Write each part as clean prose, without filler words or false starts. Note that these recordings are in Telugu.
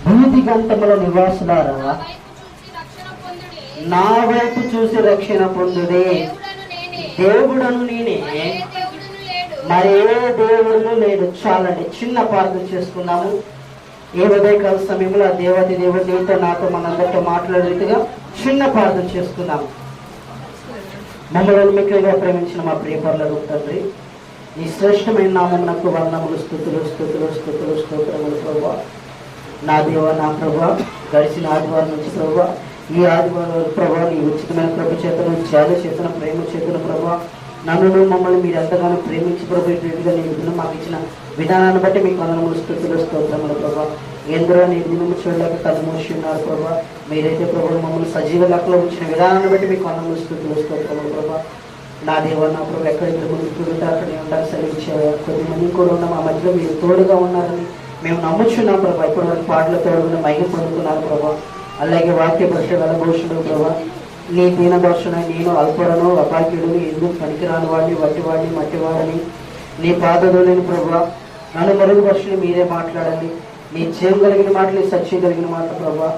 భూతి గంతముల నివాసులారా నా వైపు చూసి రక్షణ పొందుడే. దేవుడను నేనే, మరి ఏ దేవుడును లేడు. చాలండి, చిన్న ప్రార్థన చేసుకున్నాము. ఏ ఉదయకాల సమయంలో ఆ దేవతి దేవుడు నీతో నాతో మనందరితో మాట్లాడే రీతిగా చిన్న ప్రార్థన చేసుకున్నాము. మమ్మల్ని మిక్కువగా ప్రేమించిన మా ప్రియపరులకు తండ్రి, నీ శ్రేష్టమైన నామమునకు వందనములు, స్తుతులు స్తుతులు స్తుతులు స్తోత్రములు ప్రభువా. నా దేవ, నా ప్రభువా, గడిచిన ఆదివారం నుంచి ప్రభువా ఈ ఆదివారం ప్రభావ నీ ఉచితమైన ప్రభు చేతను, జాలి చేతను, ప్రేమ చేతను ప్రభావ నన్ను మమ్మల్ని మీరు ఎంతగానో ప్రేమించి ప్రభు ఇటుగా నేను మాకు ఇచ్చిన విధానాన్ని బట్టి మీకు వందనములు, స్తుతులు స్తోత్రములు ప్రభావ. ఎందరో నీ దినము చూడలేక కళ్ళు మూసి ఉన్నారు ప్రభావ. మీరైతే ప్రభు మమ్మల్ని సజీవ లెక్కలో ఉంచిన విధానాన్ని బట్టి మీకు వందనములు, స్తుతులు స్తోత్రములు ప్రభావ. నా దేవ, నా ప్రభు ఎక్కడైతే ముందు అక్కడ ఉండాలి సెలవించేవారు. కొద్దిమంది కూడా ఉన్న మా మధ్యలో మీరు తోడుగా ఉన్నారని మేము నమ్ముచున్నాం ప్రభావ. ఇప్పుడు వరకు పాటల తోడుగా మహిమ పొందుతున్నారు ప్రభావ. అలాగే వాక్య భాష వెలభూషణుడు ప్రభావ. నీ దీన దర్శన నేను అల్పడను, అపాక్యుడుని, ఎందుకు పనికిరాని వాడిని, వట్టివాడిని, మట్టివాడిని, నీ పాదలు లేని ప్రభావ. నన్ను మరుగు భాషని మీరే మాట్లాడండి. నీ జీవం కలిగిన మాటలు, నీ సత్యం కలిగిన మాటలు ప్రభావ.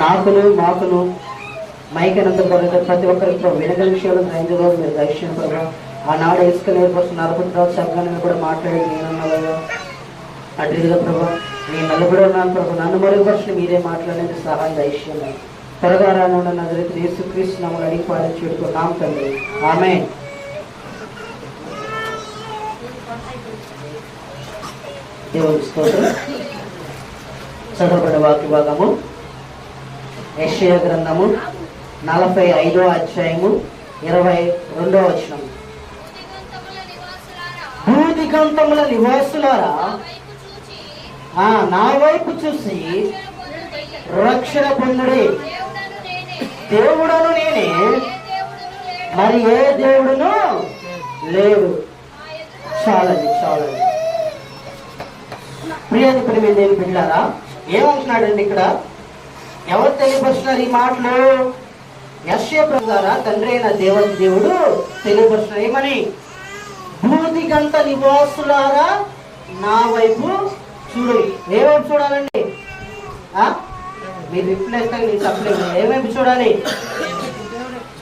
నాకును మాకును మైకనంత ప్రతి ఒక్కరికి వినగల విషయాలు గ్రహించగల మీరు దర్శనం ప్రభావ. ఆనాడు ఇసుక నేర్పరుస్తున్న నలభద్రావు సంఘాన్ని కూడా మాట్లాడి నేనున్నగా అడ్రీగా ప్రభావ. నేను నలుగురు ఉన్నాను ప్రభు. నన్ను మరుగుపరచుని మీరే మాట్లాడేది సహాయం దైశ్యం. త్వరగా రానున్న నజరేతు యేసుక్రీస్తు నామమున అడిగి పాలించుకుంటున్నాం తండ్రి, ఆమేన్. దేవుని స్తోత్రం. చదవబడిన వాక్య భాగము యెషయా గ్రంథము 45వ అధ్యాయము 22వ వచనం. భూదిగంతముల నివాసులారా నా వైపు చూసి రక్షణ పొందుడి. దేవుడను నేనే, మరి ఏ దేవుడును లేడు. చాలండి, చాలండి. ప్రియాది ప్రేమ దేని బిడ్డారా, ఏమంటున్నాడండి ఇక్కడ? ఎవరు తెలియపరుస్తున్నారు ఈ మాటలు? యెషయా ప్రకారా తండ్రి అయిన దేవతి దేవుడు తెలియపరుస్తున్నారు ఏమని? భూదిగంత నివాసులారా నా వైపు చూడు. ఏ వైపు చూడాలండి? మీరు రిప్లేస్ నేను చెప్పలేదు. ఏ వైపు చూడాలి?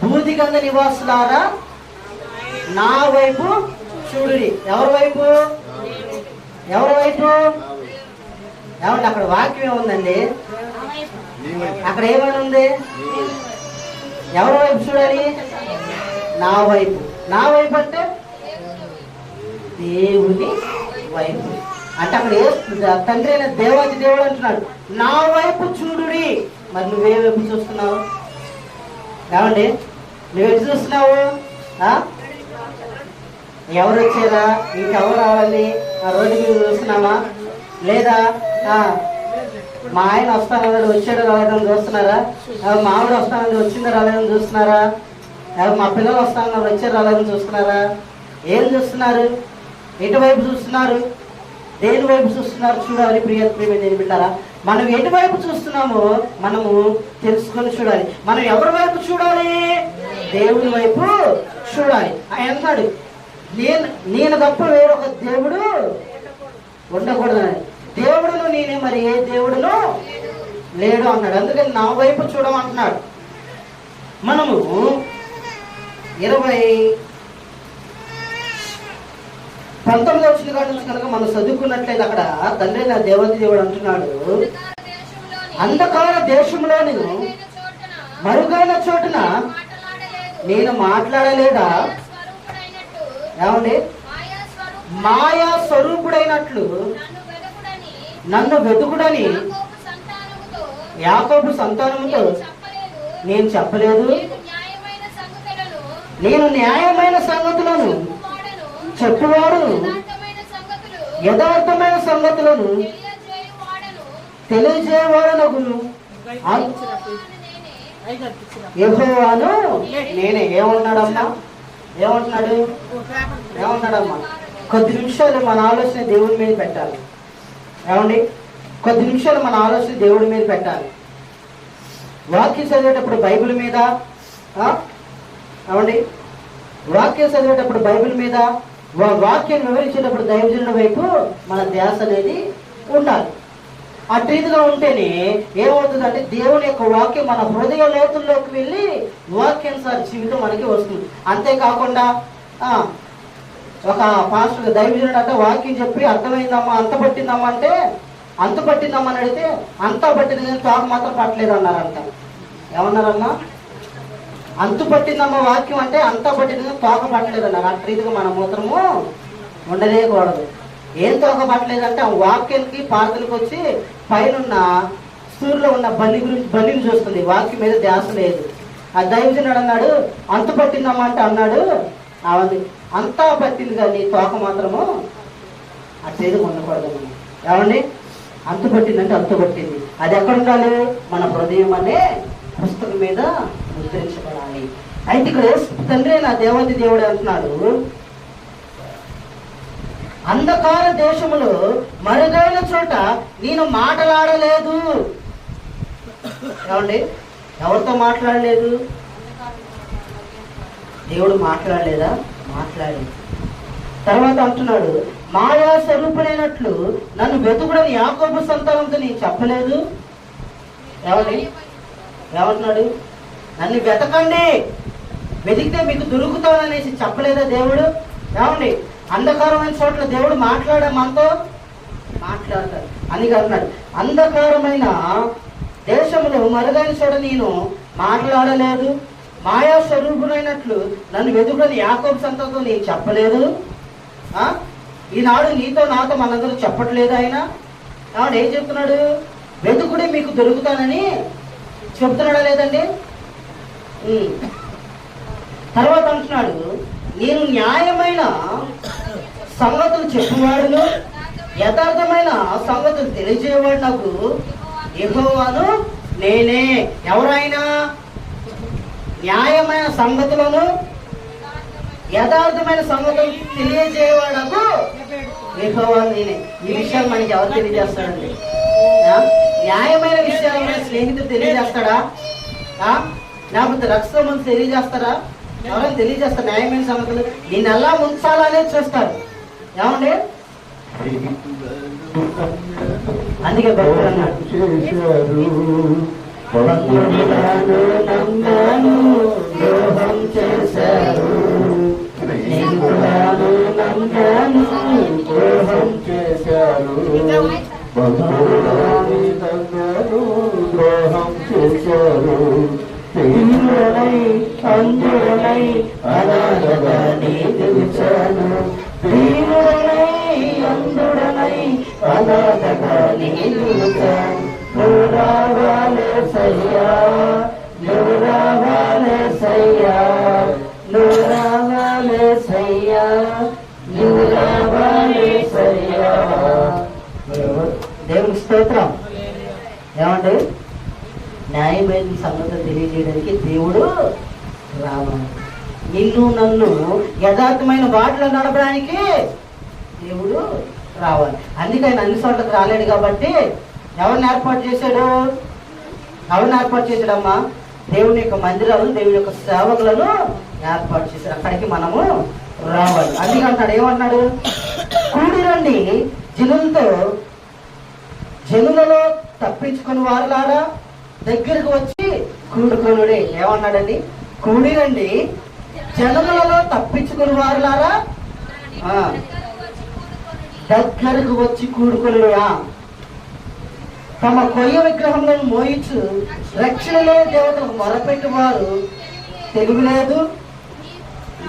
భూదిగంత నివాసులారా నా వైపు చూడు. ఎవరి వైపు? ఎవరి వైపు? ఏమంటే అక్కడ వాక్యం ఏముందండి? అక్కడ ఏమని ఉంది? ఎవరి వైపు చూడాలి? నా వైపు. నా వైపు అంటే దేవుని వైపు. అంటే అక్కడ తండ్రి అయిన దేవాది దేవుడు అంటున్నాడు నా వైపు చూడుడి. మరి నువ్వే వైపు చూస్తున్నావు? ఏమండి, నువ్వెటు చూస్తున్నావు? ఎవరు వచ్చారా, ఇంకెవరు రావాలి, ఆ రోడ్డు మీద చూస్తున్నావా? లేదా మా ఆయన వస్తానన్నాడు, వచ్చాడు రాలేదని చూస్తున్నారా? మా ఆవిడ వస్తానని వచ్చిందో రాలేదని చూస్తున్నారా? మా పిల్లలు వస్తానన్నారు, వచ్చారు రాలేదని చూస్తున్నారా? ఏం చూస్తున్నారు? ఎటువైపు చూస్తున్నారు? దేని వైపు చూస్తున్నారు? చూడాలి. ప్రియ దేని బిడ్డారా, మనం ఎటువైపు చూస్తున్నామో మనము తెలుసుకొని చూడాలి. మనం ఎవరి వైపు చూడాలి? దేవుని వైపు చూడాలి. ఆయన అంటాడు నేను తప్ప వేరొక దేవుడు ఉండకూడదని. దేవుడును నేనే, మరి ఏ దేవుడును లేడు అన్నాడు. అందుకని నా వైపు చూడమంటున్నాడు. మనము 19వ వచనం కాడి నుంచి కనుక మనం చదువుకున్నట్లయితే అక్కడ తండ్రి నా దేవతి దేవుడు అంటున్నాడు, అంధకార దేశంలో నేను మరుగైన చోటున నేను మాట్లాడలేదా? ఏమండి, మాయా స్వరూపుడైనట్లు నన్ను వెతుకుడని యాకోబు సంతానముతో నేను చెప్పలేదు. నేను న్యాయమైన సంగతులను చెప్పువాడు, యథార్థమైన సంగతులను తెలియజేయవాడనగును యెహోవాను నేనే. ఏమంటున్నాడమ్మా? ఏమంటున్నాడమ్మా? కొద్ది నిమిషాలు మన ఆలోచన దేవుడి మీద పెట్టాలి. ఏమండి, కొద్ది నిమిషాలు మన ఆలోచన దేవుడి మీద పెట్టాలి. వాక్యం చదివేటప్పుడు బైబిల్ మీద, ఏమండి, వాక్యం చదివేటప్పుడు బైబిల్ మీద వాక్యం వివరించేటప్పుడు దైవజనుడి వైపు మన ధ్యాస అనేది ఉండాలి. అటు రీతిగా ఉంటేనే ఏమవుతుందంటే దేవుని యొక్క వాక్యం మన హృదయ లోతుల్లోకి వెళ్ళి వాక్యానుసార జీవితం మనకి వస్తుంది. అంతేకాకుండా ఒక పాస్టర్ దైవజనుడు అంటే వాక్యం చెప్పి అర్థమైందమ్మా, అంత పట్టిందమ్మా అంటే, అంత పట్టిందమ్మా అని అడిగితే అంతా పట్టింది కానీ తాకు మాత్రం పట్టలేదు అన్నారంట. ఏమన్నారమ్మా? అంతు పట్టిందమ్మా వాక్యం అంటే అంతా పట్టింది కానీ తోక పట్టలేదు అన్నారు. అటు రీతిగా మన మూత్రము ఉండలేకూడదు. ఏం తోక పట్టలేదంటే ఆ వాక్యానికి పాత్రలకు వచ్చి పైన సూర్యులో ఉన్న బలిని చూస్తుంది, వాక్యం మీద ధ్యాస లేదు. ఆ దైవజనుడు అన్నాడు అంతు పట్టిందమ్మా అంటే అన్నాడు అవన్నీ అంతా పట్టింది కానీ తోక మాత్రము అటు ఉండకూడదు. మనం ఏమండి? అంతు పట్టిందంటే అంతు పట్టింది. అది ఎక్కడ ఉండాలి? మన హృదయం అనే పుస్తకం మీద ముద్రించబడాలి. అయితే ఇక్కడ తండ్రి నా దేవతి దేవుడు అంటున్నాడు, అంధకార దేశములో మరుగైన చోట నేను మాట్లాడలేదు. ఏమండి? ఎవరితో మాట్లాడలేదు? దేవుడు మాట్లాడలేదా? మాట్లాడలేదు. తర్వాత అంటున్నాడు, మాయా స్వరూపుడైనట్లు నన్ను వెతుకుడని యాకోబు సంతానంతో నేను చెప్పలేదు. ఏమండి? ఏమంటున్నాడు? నన్ను వెతకండి, వెతికితే మీకు దొరుకుతాననేసి చెప్పలేదా దేవుడు? ఏమండి? అంధకారమైన చోట్ల దేవుడు మనతో మాట్లాడతాడు అని అన్నాడు. అంధకారమైన దేశంలో మరుగైన చోట నేను మాట్లాడలేదు, మాయా స్వరూపుడైనట్లు నన్ను వెతుకుడని యాకోబు సంతానంతో నేను చెప్పలేదు. ఈనాడు నీతో నాతో మనందరూ చెప్పట్లేదు ఆయన. ఆవిడ ఏం చెప్తున్నాడు? వెతుకుడే మీకు దొరుకుతానని చెప్తున్నాడా లేదండి? తర్వాత అంటున్నాడు, నేను న్యాయమైన సంగతులు చెప్పేవాడును, యథార్థమైన సంగతులు తెలియజేవాడు నాకు యెహోవాను నేనే. ఎవరైనా న్యాయమైన సంగతులను యథార్థమైన సంగతులు తెలియజేవాడకు యెహోవా నేనే. ఈ విషయాలు మనకి ఎవరు తెలియజేస్తాడండి? న్యాయమైన విషయాలు మన స్నేహితుడు తెలియజేస్తాడా? లేకపోతే రక్షణ తెలియజేస్తారా? ఎవరైనా తెలియజేస్తారు న్యాయమైన సంగతులు? నేను ఎలా ఉంచాలనే చూస్తారు. ఏమండి? అందుకే భక్తులు అన్నాడు, ద్రోహం చేశారు, ద్రోహం చేశారు, ద్రోహం చేశారు, తీరుడై అంజుడై అనాథగా నీ నిలిచాను, తీరుడై అంజుడై అనాథగా నీ నిలిచాను. నువ్వు రావాలే సయ్యా, నువ్వు రావాలే సయ్యా, నువ్వు రావాలే సయ్యా, నువ్వు రావాలే సయ్యా. దేవుని స్తోత్రం. ఏమంటే న్యాయమైన సంగతులు తెలియజేయడానికి దేవుడు రావాలి. నిన్ను నన్ను యథార్థమైన బాటలో నడపడానికి దేవుడు రావాలి. అందుకే ఆయన అన్ని చోట్లకు రాలేడు కాబట్టి ఎవరిని ఏర్పాటు చేశాడు? ఎవరిని ఏర్పాటు చేశాడమ్మా? దేవుని యొక్క మందిరాలను, దేవుని యొక్క సేవకులను ఏర్పాటు చేశాడు. అక్కడికి మనము రావాలి. అందుకంటాడు, ఏమన్నాడు? కూడి రండి జనులలో తప్పించుకుని వారులారా దగ్గరకు వచ్చి కూడుకొనుడే. ఏమన్నాడండి? కూడి రండి జనులలో తప్పించుకుని వారులారా దగ్గరకు వచ్చి కూడుకొనుడా. తమ కొయ్య విగ్రహంలో మోయించు రక్షణలో దేవతలకు మొరపెట్టి వారు తెలుగులేదు.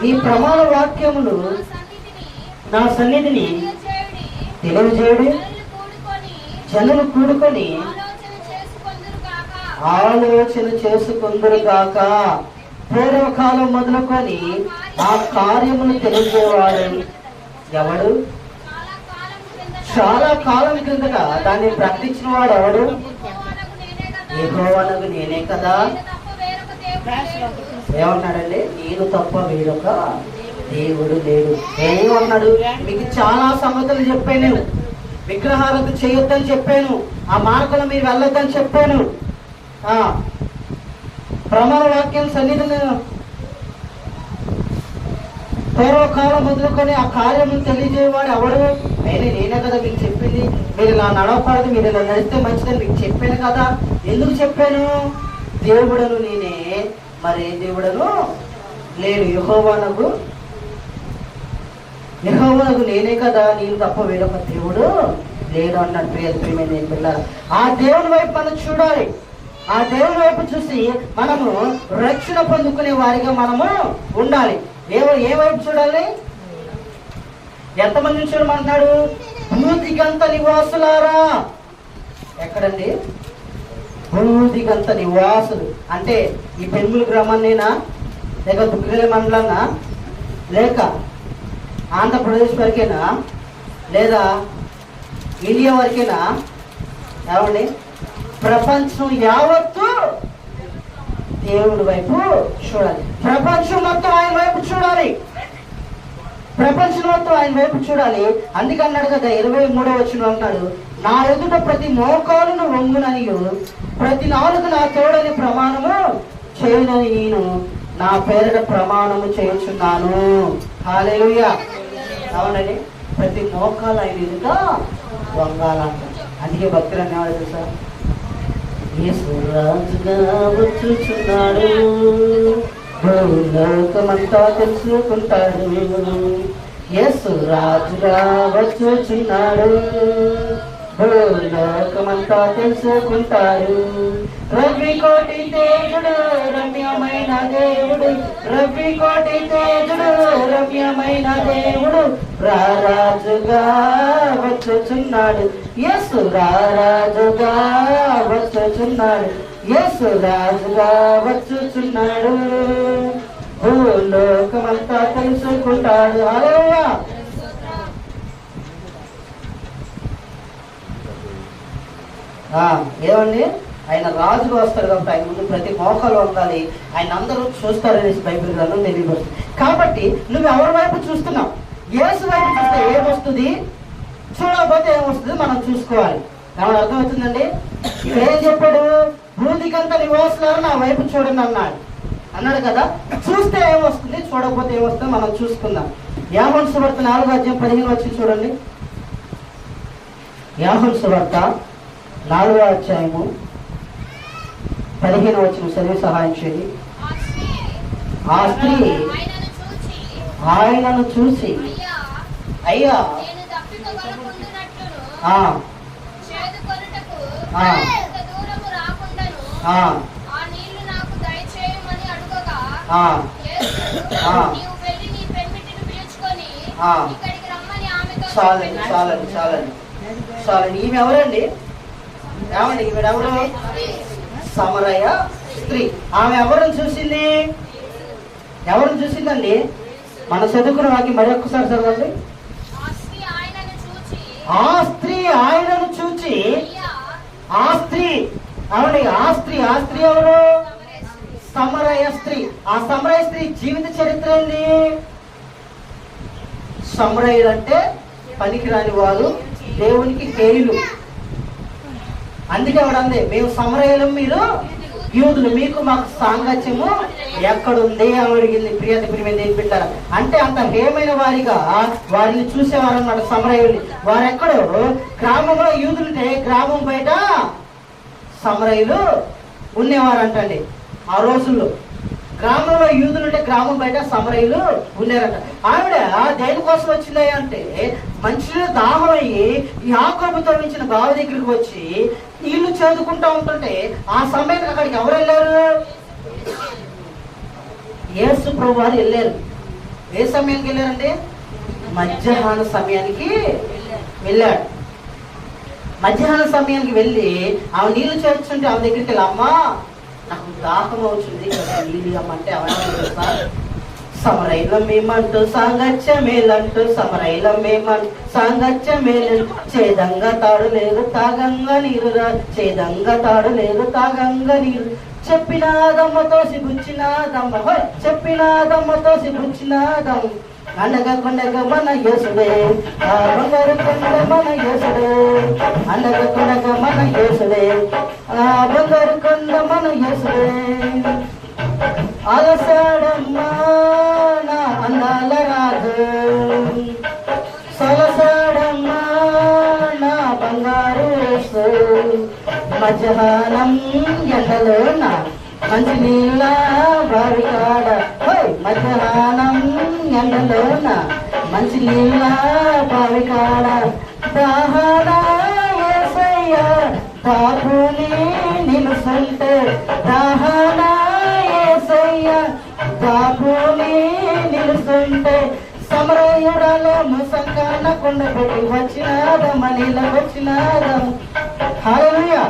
నీ ప్రమాణ వాక్యములు నా సన్నిధిని తెలియజేయుడు. జనులు కూడుకొని ఆలోచన చేసుకుందరు గాక. పూర్వకాలం మొదలుకొని ఆ కార్యములు తెలియజేవాడు ఎవడు? చాలా కాలం క్రిందట దాన్ని ప్రకటించిన వాడు ఎవడు? యెహోవానగు నేనే కదా. ఏమన్నాడండి? నేను తప్ప వేరొక దేవుడు లేడు. ఏమన్నాడు? మీకు చాలా సంగతులు చెప్పాను. విగ్రహాలకు చేయొద్దని చెప్పాను, ఆ మార్గంలో మీరు వెళ్ళొద్దని చెప్పాను. ప్రమాణ వాక్యం సన్నిధిని పూర్వకాలం మొదలుకొని ఆ కార్యము తెలియజేయవాడు ఎవడు? నేనే కదా మీకు చెప్పింది, మీరు ఇలా నడవకూడదు, మీరు ఇలా నడిస్తే మంచిదని మీకు చెప్పాను కదా. ఎందుకు చెప్పాను? దేవుడను నేనే, మరి దేవుడను లేడు. యెహోవానగు నేనే కదా, నేను తప్ప వేరొక దేవుడు లేడు అన్నాడు. ప్రియమైన పిల్లలు, ఆ దేవుని వైపు మనం చూడాలి. ఆ దేవుని వైపు చూసి మనము రక్షణ పొందుకునే వారిగా మనము ఉండాలి. ఏ వైపు చూడాలి? ఎంతమందిని చూడమంటున్నాడు? భూదిగంత నివాసులారా. ఎక్కడండి? భూదిగంత నివాసులు అంటే ఈ పెనుగుల గ్రామాన్నేనా, లేక దుగ్గల మండలాన్నా, లేక ఆంధ్రప్రదేశ్ వరకేనా, లేదా ఇండియా వరకేనా? ఏమండి? ప్రపంచం యావత్తు దేవుడి వైపు చూడాలి. ప్రపంచం మొత్తం ఆయన వైపు చూడాలి. ప్రపంచం మొత్తం ఆయన వైపు చూడాలి. అందుకన్నాడు కదా 23వ వచనం అంటాడు, నా ఎదుట ప్రతి మోకాలును వంగుననియు ప్రతి నాలుగు నా తోడని ప్రమాణము చేయునని నేను నా పేరిట ప్రమాణము చేయుచున్నాను. హల్లెలూయా. అవునండి, ప్రతి మోకాలు ఆయన ఎదుట వంగాలంట. అందుకే భక్తులు అనేవాడు తెలుసా, యేసు రాజుగా వచ్చుచున్నాడు, లోకమంతా తెలుసుకుంటాడు. యేసు రాజుగా వచ్చుచున్నాడు, లోకమంతా తెలుసుకుంటాడు. రవి కోటి తేజుడు రమ్యమైన దేవుడు, రవి కోటి తేజుడు రమ్యమైన దేవుడు రారాజుగా వచ్చుచున్నాడు. యేసు రారాజుగా వచ్చుచున్నాడు, యేసు రాజుగా వచ్చుచున్నాడు, లోకమంతా తెలుసుకుంటాడు. హల్లెలూయా. ఏమండి? ఆయన రాజుగా వస్తాడు కాబట్టి ఆయన ముందు ప్రతి మోకాలు వంగాలి, ఆయన అందరూ చూస్తారనేసి బైబిల్ గ్రంథం తెలియబడుతుంది. కాబట్టి నువ్వు ఎవరి వైపు చూస్తున్నావు? యేసు వైపు చూస్తే ఏమొస్తుంది, చూడకపోతే ఏమొస్తుంది మనం చూసుకోవాలి. ఏమన్నా అర్థమవుతుందండి? ఇక్కడ ఏం చెప్పాడు? భూమికంత నివాసులారా నా వైపు చూడండి అన్నాడు కదా. చూస్తే ఏమొస్తుంది, చూడకపోతే ఏమొస్తుంది మనం చూసుకుందాం. యోహాను సువార్త 4:15 చూడండి. యోహాను సువార్త 4:15 చదివి సహాయం చేయండి. ఆ స్త్రీ ఆయనను చూసి, అయ్యా చాలండి. ఈమె ఎవరండి? ఏమండి ఈమెడెవరు? సమరయ స్త్రీ. ఆమె ఎవరిని చూసింది? ఎవరిని చూసిందండి? మన చదువుకున్న వాకి మరొకసారి చదవండి. ఆ స్త్రీ ఆయనను చూచి, ఆ స్త్రీ అవునండి, ఆ స్త్రీ ఎవరు? సమరయ స్త్రీ. ఆ సమరయ స్త్రీ జీవిత చరిత్ర ఏంది? సమరయులు అంటే పనికిరాని వారు, దేవునికి హేయులు. అందుకే ఎవడంది, మేము సమరయులు, మీరు యూదులు, మీకు మాకు సాంగత్యము ఎక్కడుంది అని అడిగింది. ప్రియమైన బిడ్డారా, అంటే అంత హేమైన వారిగా వారిని చూసేవారు అన్నమాట సమరయులు. వారెక్కడో గ్రామంలో యూదులుంటే గ్రామం బయట సమరయులు ఉండేవారంటండి. ఆ రోజుల్లో గ్రామంలో యూదులుంటే గ్రామం బయట సమరయులు ఉండేరంట. ఆవిడ దేనికోసం వచ్చింది అంటే మంచిగా దాహం అయ్యి యాకోబుతో ఇచ్చిన బావ దగ్గరికి వచ్చి నీళ్లు చదువుకుంటా ఉంటుంటే ఆ సమయానికి అక్కడికి ఎవరు వెళ్ళారు? యేసు ప్రభు వారు వెళ్ళారు. ఏ సమయానికి వెళ్ళారండి? మధ్యాహ్న సమయానికి వెళ్ళాడు. మధ్యాహ్న సమయానికి వెళ్ళి ఆమె నీళ్లు చేర్చుంటే ఆమె దగ్గరికి వెళ్ళి, అమ్మా నాకు దాహం అవుతుంది, నీళ్ళు అమ్మంటే అవన్నీ సమరైలం మేమంటూ సాంగత్యమేలంటూ, సమరైలం మేమంటూ సాంగత్యమేలు, చేదంగా తాడు లేదు తాగంగా నీరు, చేదంగా తాడు లేదు తాగంగా నీరు, చెప్పినాదమ్మతో సిబుచ్చినాదమ్మ, చెప్పినాదమ్మతో సిబుచ్చినాదమ్మ, అండగా కొండగా మన యేసుడే, ఆ బంగారు కొండ మన యేసుడే, అండగా కొండగా మన యేసుడే, ఆ బంగారు కొండ మన యేసుడే, అలసాడమ్మా నా అందాల రాజు, బంగారు యేసు మధ్యాహ్నం ఎండలోన మంచి నీళ్ళ బావి కాడ మధ్యాహ్నం ఎండలోన మంచి నీళ్ళ బావి కాడ దాహాన యేసయ్య దాపుని నిలుసుంటే దాహాన యేసయ్య దాపుని నిలుసుంటే సమరయుడలో ముసంకాన కొండ పెట్టి వచ్చినాదమ్మ నీళ్ళ వచ్చినాదమ్మ. హల్లెలూయా,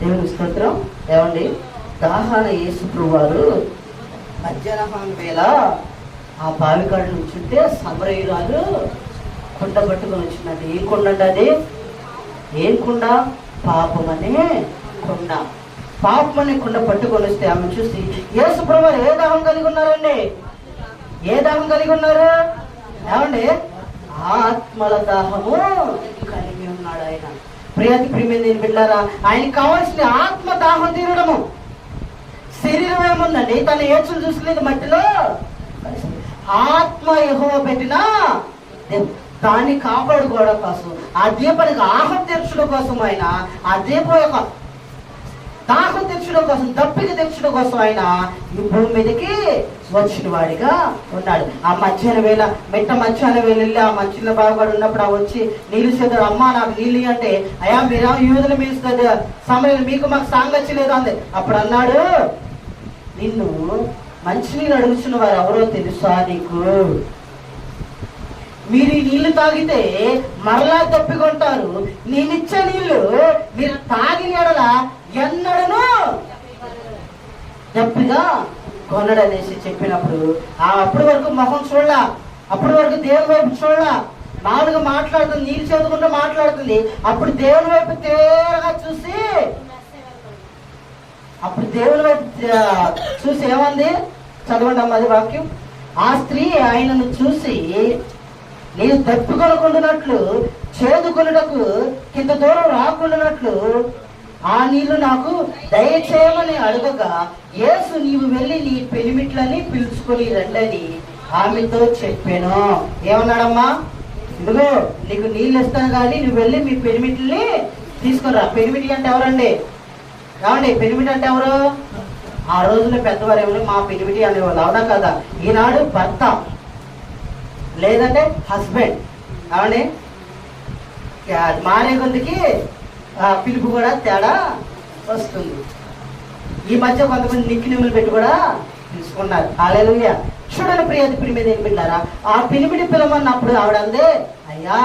దేవుని స్తోత్రం. ఏమండి, దాహాన యేసు ప్రభువారు మధ్యాహ్నం వేళ ఆ బావికాడ నుంచుంటే సమరయురాలు కొండ పట్టుకొని వచ్చినది. ఏం కొండ అండి అది? ఏం కొండ? పాపమనే కొండ. పాపమనే కొండ పట్టుకొని వస్తే ఆమె చూసి యేసు ప్రభువారు ఏ దాహం కలిగి ఉన్నారండి? ఏ దాహం కలిగి ఉన్నారు? ఏమండి, ఆత్మల దాహము కలిగి ఉన్నాడు ఆయన. ప్రియాతి ప్రియమైన బిడ్డారా, ఆయనకి కావాల్సిన ఆత్మ దాహం తీరడము. శరీరం ఏముందండి? తన ఏచులు చూసలేదు మట్టిలో. ఆత్మ యెహోవా పెట్టినా దాన్ని కాపాడుకోవడం కోసం, ఆ దీపానికి ఆహం తీర్చడం కోసం ఆయన, ఆ దీపం యొక్క దాహం తీర్చడం కోసం, దప్పిక తీర్చడం కోసం ఆయన ఈ భూమి మీదకి వచ్చిన వాడిగా ఉన్నాడు. ఆ మధ్యాహ్నం వేళ మధ్యాహ్నం వేళ వెళ్ళి ఆ మంచిలో బాగుపడి ఉన్నప్పుడు ఆ వచ్చి నీళ్ళు చేద్దాడు. అమ్మ నాకు నీళ్ళు అంటే, అయ్యా మీరా యూదులు మీస్తుంది సమయం మీకు మాకు సాంగత్యం లేదు అంది. అప్పుడు అన్నాడు, నిన్ను మంచినీళ్ళు అడుగుతున్న వారు ఎవరో తెలుసా నీకు? మీరు ఈ నీళ్లు తాగితే మరలా తప్పికొంటారు. నేనిచ్చే నీళ్లు మీరు తాగిన ఎడల ఎన్నడను తప్పిగా కొనడనేసి చెప్పినప్పుడు అప్పటి వరకు మొహం చూడలా, అప్పటి వరకు దేవుని వైపు చూడలా, మామూలుగా మాట్లాడుతుంది, నీళ్ళు చదువుకుంటూ మాట్లాడుతుంది. అప్పుడు దేవుని వైపు తేరగా చూసి, అప్పుడు దేవుని వైపు చూసి ఏమంది? చదవండి అమ్మ అది వాక్యం. ఆ స్త్రీ ఆయనను చూసి, నేను తప్పుకొనకుండానట్లు చేదుకొనుటకు ఇంత దూరం రాకుండానట్లు ఆ నీళ్లు నాకు దయచేయమని అడగగా, యేసు నీవు వెళ్ళి నీ పెనిమిట్లని పిలుచుకొని రండని ఆమెతో చెప్పాను. ఏమన్నాడమ్మా? ఇదిగో నీకు నీళ్ళు ఇస్తాను కానీ నువ్వు వెళ్ళి మీ పెనిమిట్లని తీసుకురా. పెనిమిటి అంటే ఎవరండి? ఏమండి, పెనిమిటి అంటే ఎవరు? ఆ రోజుల్లో పెద్దవారు ఎవరు? మా పెనిమిటి అనేవాళ్ళు, అవునా కదా? ఈనాడు భర్త లేదంటే హస్బెండ్. ఏమండి, మారే కొద్దికి పిలుపు కూడా తేడా వస్తుంది. ఈ మధ్య కొంతమంది నిక్కినిములు పెట్టి కూడా తీసుకున్నారు. హల్లెలూయా. చూడండి ప్రియాతి ప్రియమైన బిడ్డారా, ఆ పినిమిటి పిలవన్నప్పుడు ఆవిడ అందే, అయ్యా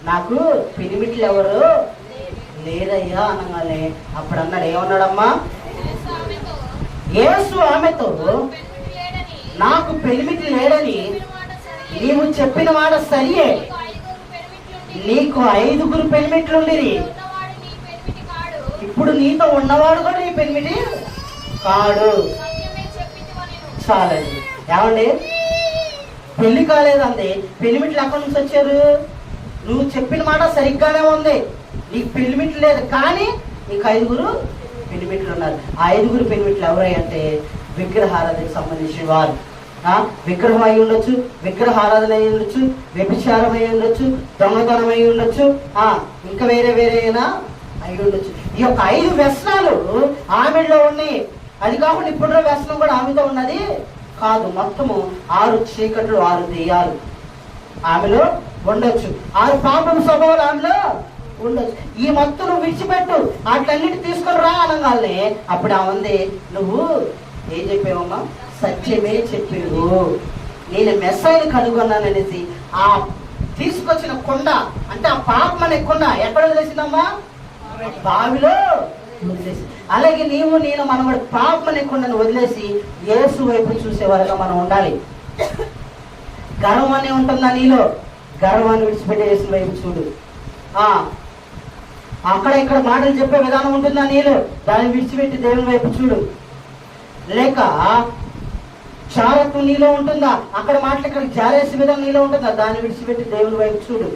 నాకు పినిమిట్లు ఎవరు లేరయ్యా అనగానే అప్పుడు అన్నాడు, ఏమన్నాడమ్మా? యేసు ఆమెతో, నాకు పెనిమిటి లేడని నీవు చెప్పిన మాట సరియే, నీకు 5 పెనిమిట్లు ఉండేది, ఇప్పుడు నీతో ఉన్నవాడు కూడా నీ పెనిమిటి కాడు. చాలండి. ఏమండి, పెళ్లి కాలేదండి, పెనిమిట్లు ఎక్కడి నుంచి వచ్చారు? నువ్వు చెప్పిన మాట సరిగ్గానే ఉంది, నీకు పెనిమిట్లు లేదు కానీ నీకు 5 పెనిమిట్లు ఉన్నారు. ఆ 5 పెనిమిట్లు ఎవరై అంటే విగ్రహారాధనకు సంబంధించిన వారు. విగ్రహం అయి ఉండొచ్చు, విగ్రహారాధన అయి ఉండొచ్చు, వ్యభిచారం అయి ఉండొచ్చు, దొంగతనం అయి ఉండొచ్చు, ఇంకా వేరే వేరేనా అయి ఉండొచ్చు. ఈ యొక్క 5 వ్యసనాలు ఆమెలో ఉన్నాయి. అది కాకుండా ఇప్పుడు వ్యసనం కూడా ఆమెతో ఉన్నది కాదు. మొత్తము 6 చీకట్లు, 6 దెయ్యాలు ఆమెలో ఉండొచ్చు, 6 పాపం స్వభావాలు ఆమెలో ఉండొచ్చు. ఈ మొత్తం నువ్వు విడిచిపెట్టు, వాటిలన్నిటి తీసుకొని రా అనగానే అప్పుడు ఆమె, నువ్వు ఏం చెప్పావమ్మా? సత్యమే చెప్పావు, నేను మెస్సైని కనుగొన్నాననేసి ఆ తీసుకొచ్చిన కొండ, అంటే ఆ పాపం అనే కొండ ఎక్కడ వదిలేసిందమ్మా? బావిలో వదిలేసి. అలాగే నీవు నేను మనం పాపం అనే కొండను వదిలేసి యేసు వైపు చూసేవారుగా మనం ఉండాలి. గర్వం అనే ఉంటుందా నీలో? గర్వాన్ని విడిచిపెట్టే యేసు వైపు చూడు. అక్కడ ఇక్కడ మాటలు చెప్పే విధానం ఉంటుందా నీలో? దాన్ని విడిచిపెట్టి దేవుని వైపు చూడు. లేక చారత్వం నీలో ఉంటుందా? అక్కడ మాటలు ఇక్కడ జారేసే విధానం నీలో ఉంటుందా? దాన్ని విడిచిపెట్టి దేవుని వైపు చూడు.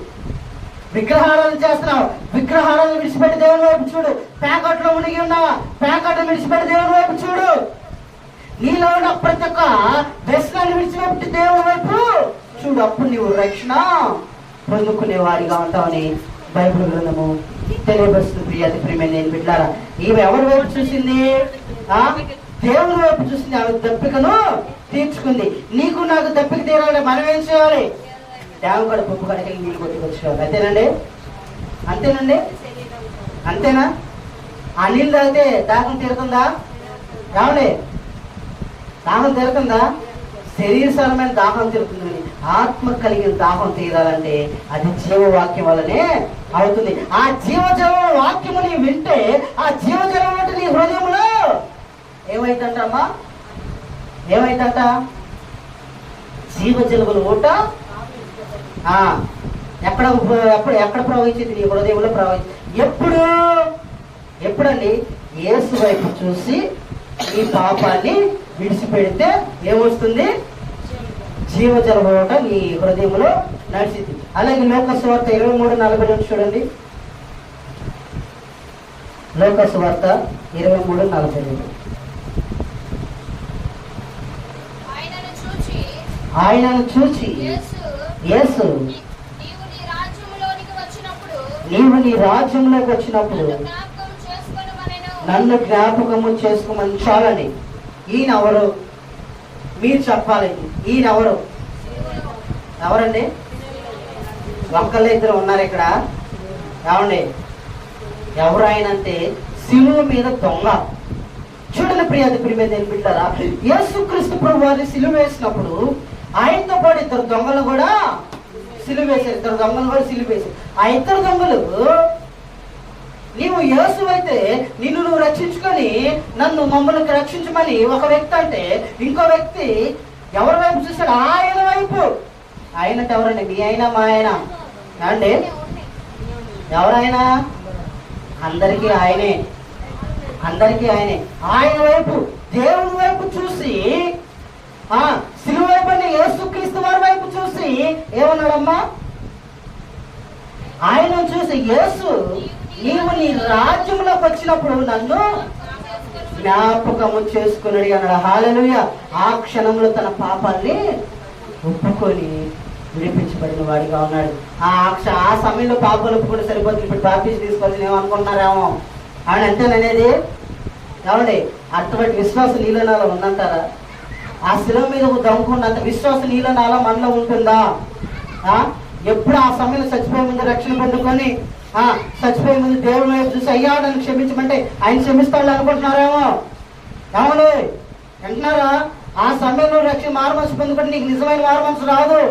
విగ్రహాలను చేస్తున్నావు, విగ్రహాలను విడిచిపెట్టి దేవుని వైపు చూడు. ప్యాకెట్లో మునిగి ఉన్నావా? ప్యాకెట్ను విడిచిపెట్టి దేవుని వైపు చూడు. నీలో ఉన్న ప్రతి ఒక్క వ్యసనాన్ని విడిచిపెట్టి దేవుని వైపు చూడు. అప్పుడు నీవు రక్షణ పొందుకునే వాడిగా ఉంటావని బైబిల్ గ్రంథము తెలియపరుస్తుంది. ప్రియాతి ప్రియమైన నేను బిడ్డారా, ఈమె ఎవరి వైపు చూసింది? దేవుని వైపు చూసింది. ఆమె దప్పికను తీర్చుకుంది. నీకు నాకు దప్పిక తీరాలంటే మనం ఏం చేయాలి? డ్యామ్ కూడా పప్పు కడకి నీళ్ళు కొట్టుకొచ్చుకోవాలి. అంతేనండి? అంతేనండి? అంతేనా? ఆ నీళ్ళు తాగితే దాహం తీరుతుందా? రావులే, దాహం తీరుతుందా? శరీరమైన దాహం తీరుతుంది. ఆత్మ కలిగిన దాహం తీరాలంటే అది జీవవాక్యం వల్లనే అవుతుంది. ఆ జీవజల వాక్యము నీ వింటే ఆ జీవజలం అంటే నీ హృదయంలో ఏమైందంటమ్మా? ఏమైందంట? జీవజలముల ఊట ఎక్కడ ప్రవహించింది? నీ హృదయంలో ప్రవహించింది. ఎప్పుడండి? యేసు వైపు చూసి ఈ పాపాన్ని విడిచిపెడితే ఏమొస్తుంది? జీవజల ఊట నీ హృదయంలో నడిచింది. అలాగే లోక సువార్త 23:40 చూడండి. లోక సువార్త 23:40. ఆయనను చూచి యేసు నీవు నీ రాజ్యంలోకి వచ్చినప్పుడు నన్ను జ్ఞాపకము చేసుకోమని. చాలండి. ఈయన ఎవరు? మీరు చెప్పాలి. ఈయన ఎవరు? ఎవరండి? ఒక్కళ్ళ ఇద్దరు ఉన్నారు ఇక్కడ. ఏమండి? ఎవరు ఆయన అంటే శిలువ మీద దొంగ. చూడండి ప్రియాది ప్రియమైన బిడ్డలారా, యేసుక్రీస్తు ప్రభు వారిని సిలువ వేసినప్పుడు ఆయనతో పాటు ఇద్దరు దొంగలు కూడా సిలువ వేశారు. ఇద్దరు దొంగలు కూడా సిలువ వేశారు. ఆ ఇద్దరు దొంగలు, నీవు యేసు అయితే నిన్ను నువ్వు రక్షించుకొని నన్ను మమ్మల్ని రక్షించమని ఒక వ్యక్తి అంటే, ఇంకో వ్యక్తి ఎవరి వైపు చూశాడు? ఆయన వైపు. ఆయన అంటే ఎవరండి? మీ ఆయన, మా ఆయన అండి? ఎవరైనా? అందరికీ ఆయనే, అందరికీ ఆయనే. ఆయన వైపు, దేవుని వైపు చూసి, శిలువ వైపు యేసుక్రీస్తు వారి వైపు చూసి ఏమన్నాడమ్మా? ఆయన చూసి, యేసు నీవు నీ రాజ్యంలోకి వచ్చినప్పుడు నన్ను జ్ఞాపకము చేసుకున్నాడు అన్నాడు. హల్లెలూయా. ఆ క్షణంలో తన పాపాన్ని ఒప్పుకొని విడిపించబడిన వాడిగా ఉన్నాడు. ఆ సమయంలో పాపాలు ఒప్పుకుంటే సరిపోతుంది. ఇప్పుడు బాప్టిజం తీసుకోవాల్సిన ఏమనుకుంటున్నారేమో ఆయన అంతేననేది. ఏమండి? అటువంటి విశ్వాసం నీలో నాలో ఉందంటారా? ఆ శిలువ మీద దమ్ముకున్నంత విశ్వాసం నీలో నాలో మనలో ఉంటుందా? ఎప్పుడు ఆ సమయంలో చచ్చిపోయే ముందు రక్షణ పొందుకొని చచ్చిపోయే ముందు దేవుని వైపు చూసి అయ్యా నన్ను క్షమించమంటే ఆయన క్షమిస్తాడు అనుకుంటున్నారేమో. ఏమండి? అంటున్నారా? ఆ సమయంలో రక్షణ మారుమనసు పొందుకుంటే నీకు నిజమైన మారుమనసు రాదు.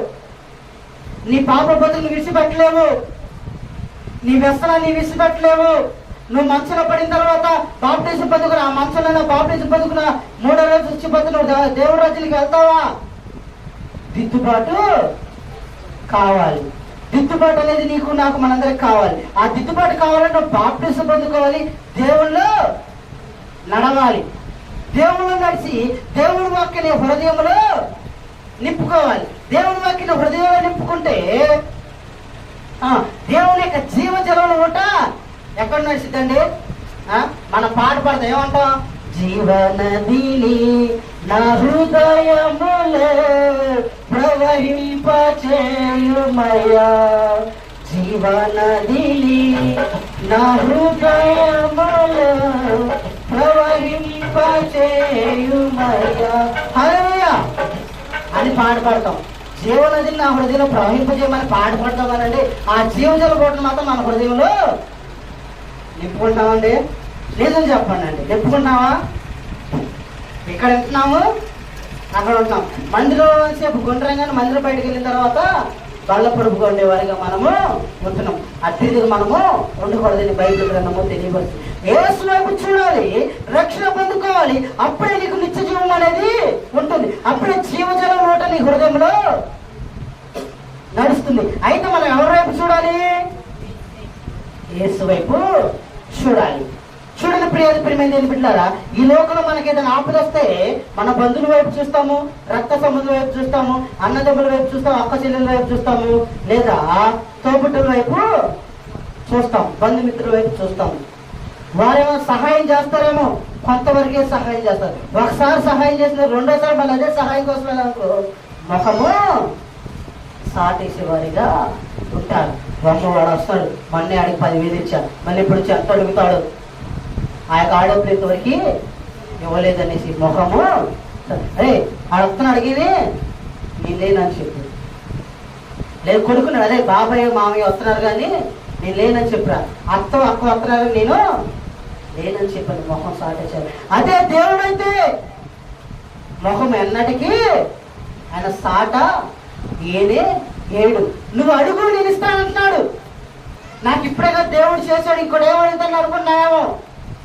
నీ పాప బతుకులు విడిచిపెట్టలేవు, నీ వ్యసనాన్ని విడిచిపెట్టలేవు. నువ్వు మంచంలో పడిన తర్వాత బాప్టిజం పొందుకున్న, ఆ మంచంలో బాప్టిజం పొందుకున్న 3వ రోజు వచ్చిపోతే నువ్వు దేవుడి రాజ్యానికి వెళ్తావా? దిద్దుబాటు కావాలి. దిద్దుబాటు అనేది నీకు నాకు మనందరికి కావాలి. ఆ దిద్దుబాటు కావాలంటే నువ్వు బాప్టిజం పొందుకోవాలి, దేవుళ్ళు నడవాలి. దేవుళ్ళు నడిచి దేవుడి వాక్యాన్ని హృదయంలో నింపుకోవాలి. దేవుని వాక్యాన్ని హృదయంలో నింపుకుంటే దేవుని యొక్క జీవజలం ఊట ఎక్కడ నడిచిద్దండి? మనం పాట పాడతాం, ఏమంటాం? జీవనదిని నా హృదయములో ప్రవహింపచేయుమయ్యా, జీవనదిని నా హృదయములో ప్రవహింపచేయుమయ్యా. హల్లెలూయా అని పాట పాడతాం. జీవనదిని నా హృదయంలో ప్రవహింపజేయమని పాట పాడతామనండి. ఆ జీవజల కోటను మాత్రం మన హృదయంలో నింపుకుంటామండి. నిజం చెప్పండి అండి, నింపుకుంటామా? ఇక్కడ ఉంటున్నాము, అక్కడ ఉంటున్నాం. మందిరం సేపు గుండ్రంగానే మందిరం బయటకు వెళ్ళిన తర్వాత బల్ల పొడుపుగా ఉండేవారిగా మనము ఉంటున్నాం. అతిథిగా మనము ఉండకూడదని బైబిల్ గ్రంథము తెలియబడుతుంది. యేసు వైపు చూడాలి, రక్షణ పొందుకోవాలి. అప్పుడే నీకు నిత్య జీవం అనేది ఉంటుంది. అప్పుడే జీవజలం ఊట నీ హృదయంలో నడుస్తుంది. అయితే మనం ఎవరి వైపు చూడాలి? యేసు వైపు చూడాలి. చూడండి ప్రియమైన బిడ్డలారా, ఈ లోకంలో మనకి ఏదైనా ఆపద వస్తే మన బంధువుల వైపు చూస్తాము, రక్త సంబంధుల వైపు చూస్తాము, అన్నదమ్ముల వైపు చూస్తాము, అక్క చెల్లెల వైపు చూస్తాము, లేదా తోబుట్టుల వైపు చూస్తాం, బంధుమిత్రుల వైపు చూస్తాము. వారేమో సహాయం చేస్తారేమో, కొంతవరకే సహాయం చేస్తారు. ఒకసారి సహాయం చేసిన రెండోసారి మళ్ళీ అదే సహాయం కోసం అనుకో ముఖము సాటేసేవారిగా ఉంటారు. వాడు వస్తాడు, మొన్నే ఆడికి 10,000 ఇచ్చాను, మళ్ళీ ఇప్పుడు వచ్చి ఎంత అడుగుతాడు, ఆ యొక్క ఆడపిల్ల ఇంతవరకు ఇవ్వలేదనేసి ముఖము. అరే ఆడొస్తున్నాడు అడిగేది నేను లేనని చెప్పి, లేదు కొడుకున్నాడు, అదే బాబాయ్ మామయ్య వస్తున్నారు కానీ నేను లేనని చెప్పరా, అక్క వస్తున్నారు నేను లేనని చెప్పాను, ముఖం సాటేశారు. అదే దేవుడు అయితే ముఖం ఎన్నటికీ ఆయన సాట ఏడే ఏడు. నువ్వు అడుగు నేను ఇస్తానంటున్నాడు. నాకు ఇప్పుడే కదా దేవుడు చేశాడు, ఇంకోటి ఏమడుగుతాను అనుకున్నాయేమో,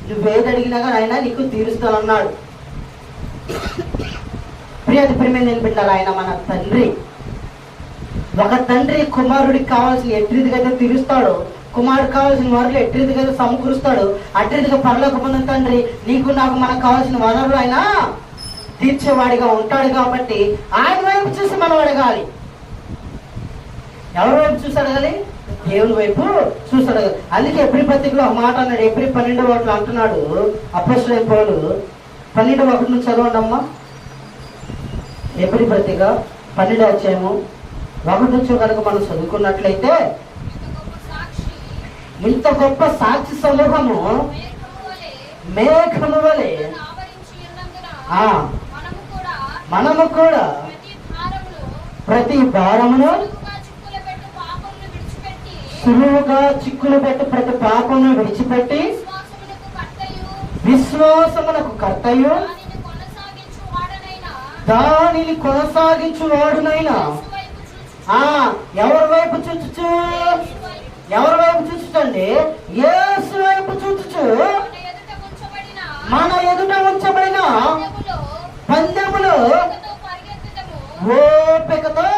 నువ్వేది అడిగినా కానీ ఆయన నీకు తీరుస్తానన్నాడు. ప్రియమైన బిడ్డలారా, ఆయన మన తండ్రి. ఒక తండ్రి కుమారుడికి కావాల్సిన ఎట్రీతిగా అయితే తీరుస్తాడు, కుమారుడికి కావాల్సిన వనరులు ఎట్రీతిగా అయితే సమకూరుస్తాడు, అట్రీతిగా పరలోకమున్న తండ్రి నీకు నాకు మనకు కావాల్సిన వనరులు ఆయన తీర్చేవాడిగా ఉంటాడు. కాబట్టి ఆయన వైపు చూసి మనం అడగాలి. ఎవరి వైపు చూసి అడగాలి? దేవుని వైపు చూసి అడగాలి. అందుకే ఎబ్రీ పత్రికలో ఒక మాట అన్నాడు, ఎబ్రీ 12 అంటున్నాడు అపోస్తలుడైన పౌలు. 12:1 నుంచి చదవండి అమ్మా. ఎబ్రీ పత్రిక 12వ అధ్యాయము 1 నుంచి కనుక మనం చదువుకున్నట్లయితే, ఇంత గొప్ప సాక్షి సమూహము మేఘము వలె మనము కూడా ప్రతి భారమును సులువుగా చిక్కులు పెట్టి ప్రతి పాపమును విడిచిపెట్టి విశ్వాసమునకు కర్తయు దానిని కొనసాగించువాడునైనా. ఎవరి వైపు చూచుచు? ఎవరి వైపు చూచుటండి? యేసు వైపు చూచుచు మన ఎదుట ఉంచబడిన పందెములో ఓపికతో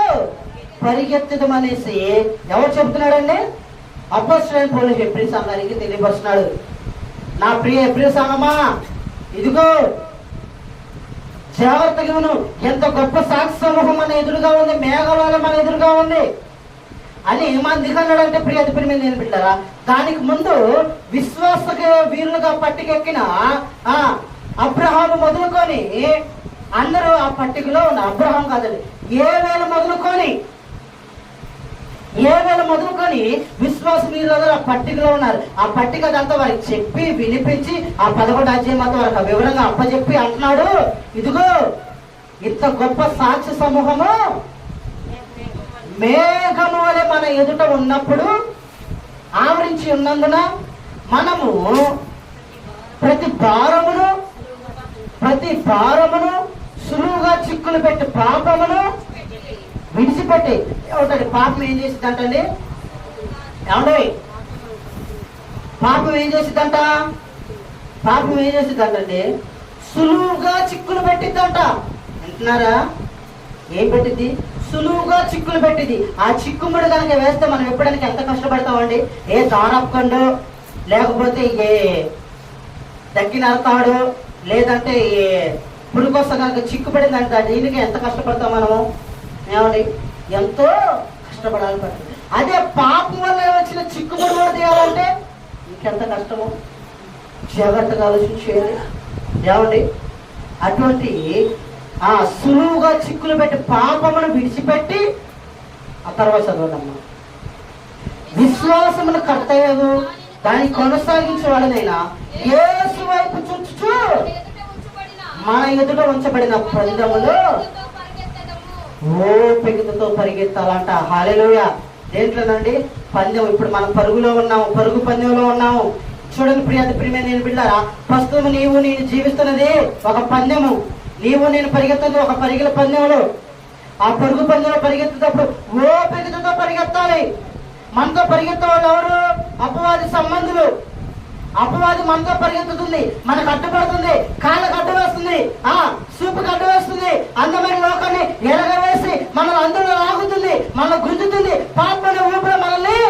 పరిగెత్తడం అనేసి ఎవరు చెబుతున్నాడండి? అపోస్తలుడైన పౌలు ఎబ్రీ సంఘానికి తెలియపరుస్తున్నాడు. నా ప్రియ ఎబ్రీ సంఘమా, ఇదిగో జాగ్రత్తగా, ఎంత గొప్ప సాక్షి సమూహం మన ఎదురుగా ఉంది, మేఘాల మన ఎదురుగా ఉంది అని మన దిగన్నాడంటే ప్రియమైన నేను బిడ్డారా, దానికి ముందు విశ్వాస వీరులుగా పట్టికెక్కిన అబ్రహాము మొదలుకొని అందరూ ఆ పట్టికలో ఉన్న, అబ్రహాం కాదండి, ఏవేళ మొదలుకొని విశ్వాస వీరులు ఆ పట్టికలో ఉన్నారు. ఆ పట్టిక అంతా వారికి చెప్పి వినిపించి ఆ 11వ అధ్యాయం అంతా వారికి వివరంగా అప్పచెప్పి అంటున్నాడు, ఇదిగో ఇంత గొప్ప సాక్షి సమూహము మేఘము వలె మన ఎదుట ఉన్నప్పుడు, ఆవరించి ఉన్నందున మనము ప్రతి భారమును సులువుగా చిక్కులు పెట్టి పాపమును విడిచిపెట్టి. ఏమంటాడు? పాపం ఏం చేసిద్దంటండి? ఏమండి? పాపం ఏం చేసిద్దంటే సులువుగా చిక్కులు పెట్టిద్దంట. వింటున్నారా? ఏం పెట్టిద్ది? సులువుగా చిక్కులు పెట్టింది. ఆ చిక్కుముడి కనుక వేస్తే మనం ఎప్పుడానికి ఎంత కష్టపడతామండి? ఏ దారప్పండు, లేకపోతే ఏ దక్కినడతాడు, లేదంటే ఏ పురుకొస్త కనుక చిక్కుపడిందంట, దీనికి ఎంత కష్టపడతాం మనము? ఏమండి? ఎంతో కష్టపడాలి పడుతుంది. అదే పాపం వల్ల వచ్చిన చిక్కుముడి కూడా తీయాలంటే ఇంకెంత కష్టము? జాగ్రత్తగా ఆలోచించేయాలి. ఏమండి? అటువంటి సులువుగా చిక్కులు పెట్టి పాపమును విడిచిపెట్టి ఆ తర్వాత చదవదమ్మా. విశ్వాసమును కర్తయ్యదు దాన్ని కొనసాగించేవాడనైనా యేసు వైపు చూచుచు మన ఎదుట ఉంచబడిన పందెములో ఓపికతో పరిగెత్తాలంట. హల్లెలూయా. దేంట్లోనండి? పందెం. ఇప్పుడు మనం పరుగులో ఉన్నాము, పరుగు పందెంలో ఉన్నాము. చూడండి ప్రియమైన నేను బిడ్డారా, ప్రస్తుతం నీవు నేను జీవిస్తున్నది ఒక పందెము. నీవు నేను పరిగెత్తదు ఒక పరుగుల పందెంలో. ఆ పరుగు పందెంలో పరిగెత్తేటప్పుడు ఓపికతో పరిగెత్తాలి. మనతో పరిగెత్తే వాళ్ళు ఎవరు? అపవాది సంబంధులు. అపవాది మనతో పరిగెత్తుతుంది, మనకు అడ్డుపడుతుంది, కాళ్ళకు అడ్డు వేస్తుంది, సూపుకు అడ్డు వేస్తుంది, అందమైన లోకాన్ని ఎరగవేసి మనల్ని అందులో లాగుతుంది, మనల్ని గుంజుతుంది, పాపమైన ఊపిరి మనల్ని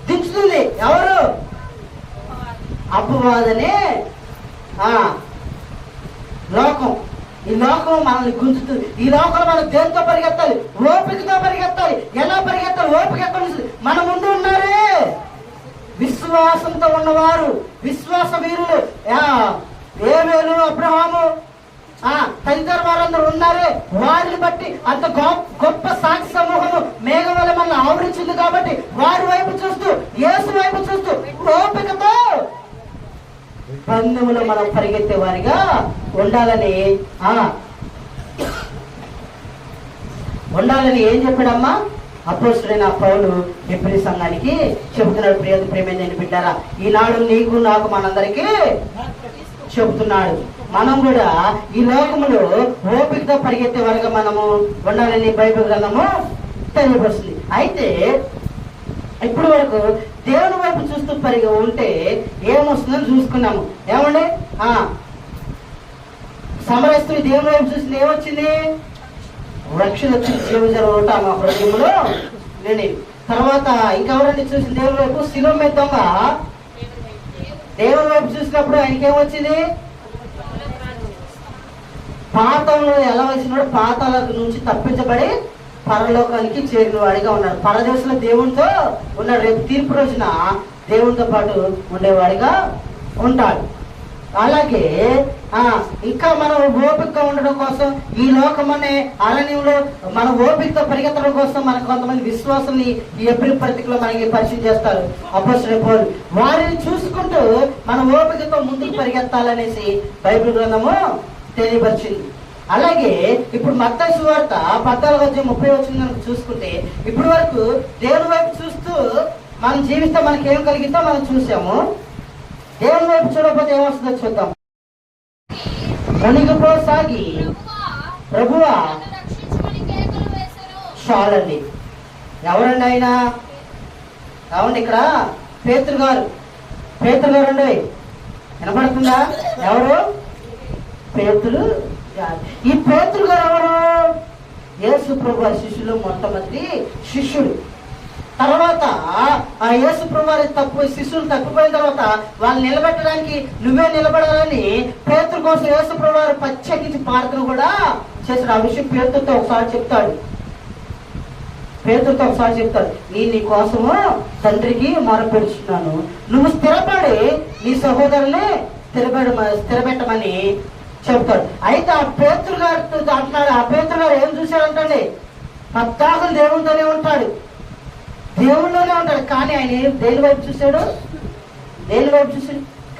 దించుతుంది. ఎవరు? అపవాదనే లోకం. ఈ లోకం మనల్ని గుంజుతుంది. ఈ లోకంలో మనం దేంతో పరిగెత్తాలి? ఓపికతో పరిగెత్తాలి. ఎలా పరిగెత్తాలి? ఓపిక ఎక్కడ నుంచి? మన ముందు ఉన్నారే విశ్వాసంతో ఉన్నవారు, విశ్వాస వీరులు. ఏమేలు, అబ్రహాము, తదితర వారందరూ ఉన్నారు. వారిని బట్టి అంత గొప్ప సాక్షి సమూహము మేఘం వల్ల మనల్ని ఆవరించింది కాబట్టి వారి వైపు చూస్తూ, యేసు వైపు చూస్తూ ఓపికతో బంధువులు మనం పరిగెత్తే వారిగా ఉండాలని ఏం చెప్పాడమ్మా అపోస్తుడైన పౌలు హెబ్రీ సంఘానికి చెబుతున్నాడు. ప్రియమైన బిడ్డారా, ఈనాడు నీకు నాకు మనందరికీ చెబుతున్నాడు. మనం కూడా ఈ లోకములో ఓపికతో పరిగెత్తే వారుగా మనము ఉండాలని బైబిల్ గ్రంథము తెలియపరుస్తుంది. అయితే ఇప్పుడు వరకు దేవుని వైపు చూస్తూ పరిగి ఉంటే ఏమొస్తుందని చూసుకున్నాము. ఏమండి సమరస్తుని దేవుని వైపు చూసింది ఏమొచ్చింది? రక్షణ వచ్చింది. జీవజల మా హృదయంలో నేను తర్వాత ఇంకెవరన్నీ చూసిన దేవుని వైపు శిలువ మీద దొంగ దేవుని వైపు చూసినప్పుడు ఆయనకి ఏమొచ్చింది? పాతాళంలో ఎలా వచ్చినాడు? పాతాల నుంచి తప్పించబడి పరలోకానికి చేరిన వాడిగా ఉన్నాడు. పరదేశంలో దేవునితో ఉన్నాడు. రేపు తీర్పు రోజున దేవునితో పాటు ఉండేవాడిగా ఉంటాడు. అలాగే ఇంకా మనం ఓపికగా ఉండడం కోసం ఈ లోకం అనే అరణ్యంలో మన ఓపికతో పరిగెత్తడం కోసం మనకు కొంతమంది విశ్వాసాన్ని ఈ ఏప్రిల్ పత్రికలో మనకి పరిచయం చేస్తారు అపోస్తలుడైన పౌలు. వారిని చూసుకుంటూ మన ఓపికతో ముందుకు పరిగెత్తాలనేసి బైబిల్ గ్రంథము తెలియపరిచింది. అలాగే ఇప్పుడు మత్తయి సువార్త 14:30 చూసుకుంటే ఇప్పటి వరకు దేవుని వైపు చూస్తూ మనం జీవిస్తే మనకి ఏం కలిగిద్దో మనం చూసాము. దేవుని వైపు చూడకపోతే ఏమొస్తుందో చూద్దాం. మునిగిపోసాగి ప్రభువా చాలండి. ఎవరండి ఆయన? ఏమండి ఇక్కడ పేతురు గారు అండి, వినపడుతుందా? ఎవరు? పేతురు. ఈ పేతురు గారు ఎవరు? యేసు ప్రభు శిష్యులు మొట్టమొదటి శిష్యుడు. తర్వాత ఆ యేసు ప్రభు శిష్యులు తప్పిపోయిన తర్వాత వాళ్ళు నిలబెట్టడానికి నువ్వే నిలబడాలని పేతురు కోసం యేసు ప్రభు ప్రత్యేకించి ప్రార్థన కూడా చేశాడు. ఆ విషయం పేతురుతో ఒకసారి చెప్తాడు. నీ కోసము తండ్రికి మొరపెడుచున్నాను, నువ్వు స్థిరపడి నీ సహోదరుని స్థిరపెట్టమని చెప్తాడు. అయితే ఆ పేతురు గారితో అంటున్నాడు. ఆ పేతురు గారు ఏం చూశాడంటండి? పద్దాకులు దేవునితోనే ఉంటాడు, దేవుళ్ళలోనే ఉంటాడు. కానీ ఆయన దేని వైపు చూశాడు?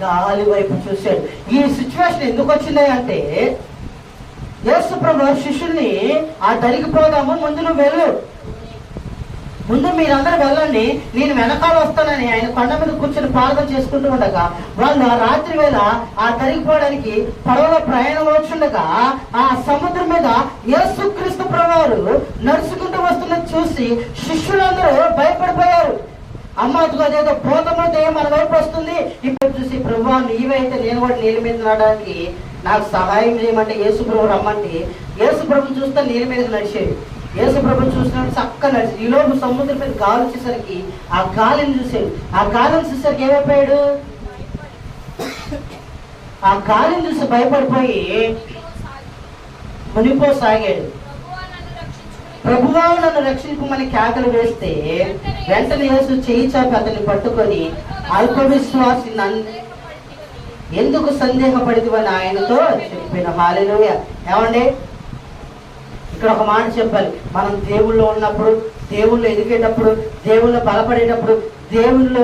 గాలి వైపు చూశాడు. ఈ సిచ్యువేషన్ ఎందుకు వచ్చింది అంటే యేసు ప్రభు శిష్యుల్ని ఆ దరికి పోదాము, ముందు నువ్వు వెళ్ళు, ముందు మీరందరూ వెళ్ళండి, నేను వెనకాల వస్తానని ఆయన కొండ మీద కూర్చొని ప్రార్థన చేసుకుంటూ ఉండగా వాళ్ళు ఆ రాత్రి వేళ ఆ తరిగిపోవడానికి పడవలో ప్రయాణం వచ్చుండగా ఆ సముద్రం మీద యేసుక్రీస్తు ప్రభువారు నడుచుకుంటూ వస్తున్నది చూసి శిష్యులందరూ భయపడిపోయారు. అమ్మకు అదేదో భూతమైతే మన వైపు వస్తుంది. ఇప్పుడు చూసి ప్రభువా నీవైతే నేను కూడా నీళ్ళ మీద నడడానికి నాకు సహాయం చేయమంటే యేసు ప్రభు రమ్మంటే యేసు ప్రభు చూస్తే నీళ్ళ మీద నడిచేది. యేసు ప్రభు చూసినట్టు చక్కగా నడిచి ఈలోపు సముద్రం మీద గాలి వచ్చేసరికి ఆ గాలిని చూసాడు. ఆ గాలిని చూసేసరికి ఏమైపోయాడు? ఆ గాలిని చూసి భయపడిపోయి మునిపోసాగాడు. ప్రభువా నన్ను రక్షించమని కేకలు వేస్తే వెంటనే యేసు చేయి చాపి అతన్ని పట్టుకొని అల్పవిశ్వాసి ఎందుకు సందేహపడితివని ఆయనతో చెప్పిన. హల్లెలూయా. ఏమండి ఇక్కడ ఒక మాట చెప్పాలి. మనం దేవుళ్ళు ఉన్నప్పుడు, దేవుళ్ళు ఎదిగేటప్పుడు, దేవుళ్ళు బలపడేటప్పుడు, దేవుళ్ళు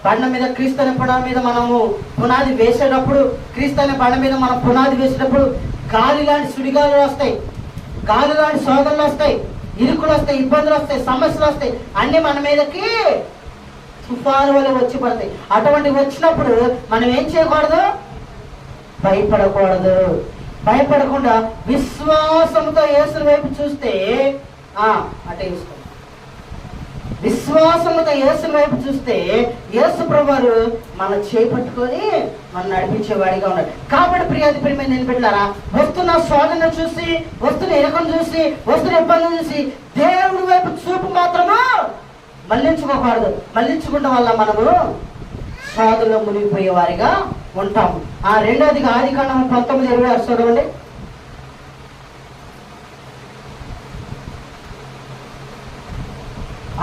బండ మీద క్రీస్తు అనే బండ మీద మనము పునాది వేసేటప్పుడు, క్రీస్తు అనే బండ మీద మనం పునాది వేసేటప్పుడు గాలి లాంటి సుడిగాలు వస్తాయి, గాలి లాంటి శోధనలు వస్తాయి, ఇరుకులు వస్తాయి, ఇబ్బందులు వస్తాయి, సమస్యలు వస్తాయి, అన్ని మన మీదకి తుఫాను వల్ల వచ్చి పడతాయి. అటువంటి వచ్చినప్పుడు మనం ఏం చేయకూడదు? భయపడకుండా విశ్వాసంతో యేసు వైపు చూస్తే అటే విశ్వాసంతో యేసు వైపు చూస్తే యేసు ప్రభువారు మన చేపట్టుకొని మనం నడిపించేవాడిగా ఉన్నాడు. కాబట్టి ప్రియమైన నేను బిడ్డలారా, వస్తున్న శోధన చూసి, వస్తున్న ఇరకం చూసి, వస్తున్న ఇబ్బందులు చూసి దేవుడి వైపు చూపు మాత్రము మళ్లించుకోకూడదు. మళ్లించుకుంటే వల్ల మనము శోధనలో మునిగిపోయే వారిగా ఉంటాము. రెండోదిగా ఆదికాండం 19:26 చదవండి.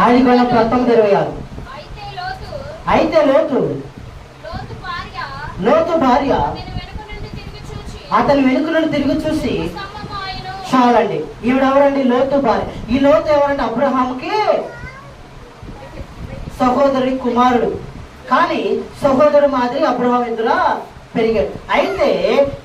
ఆదికాండం 19:26. అయితే లోతు భార్య అతని వెనుకలను తిరిగి చూసి, చాలండి. ఈవిడెవరండి? లోతు భార్య. ఈ లోతు ఎవరంటే అబ్రహాముకి సహోదరుడి కుమారుడు. కానీ సహోదరు మాదిరి అబ్రహాం ఎదురా పెరిగాడు. అయితే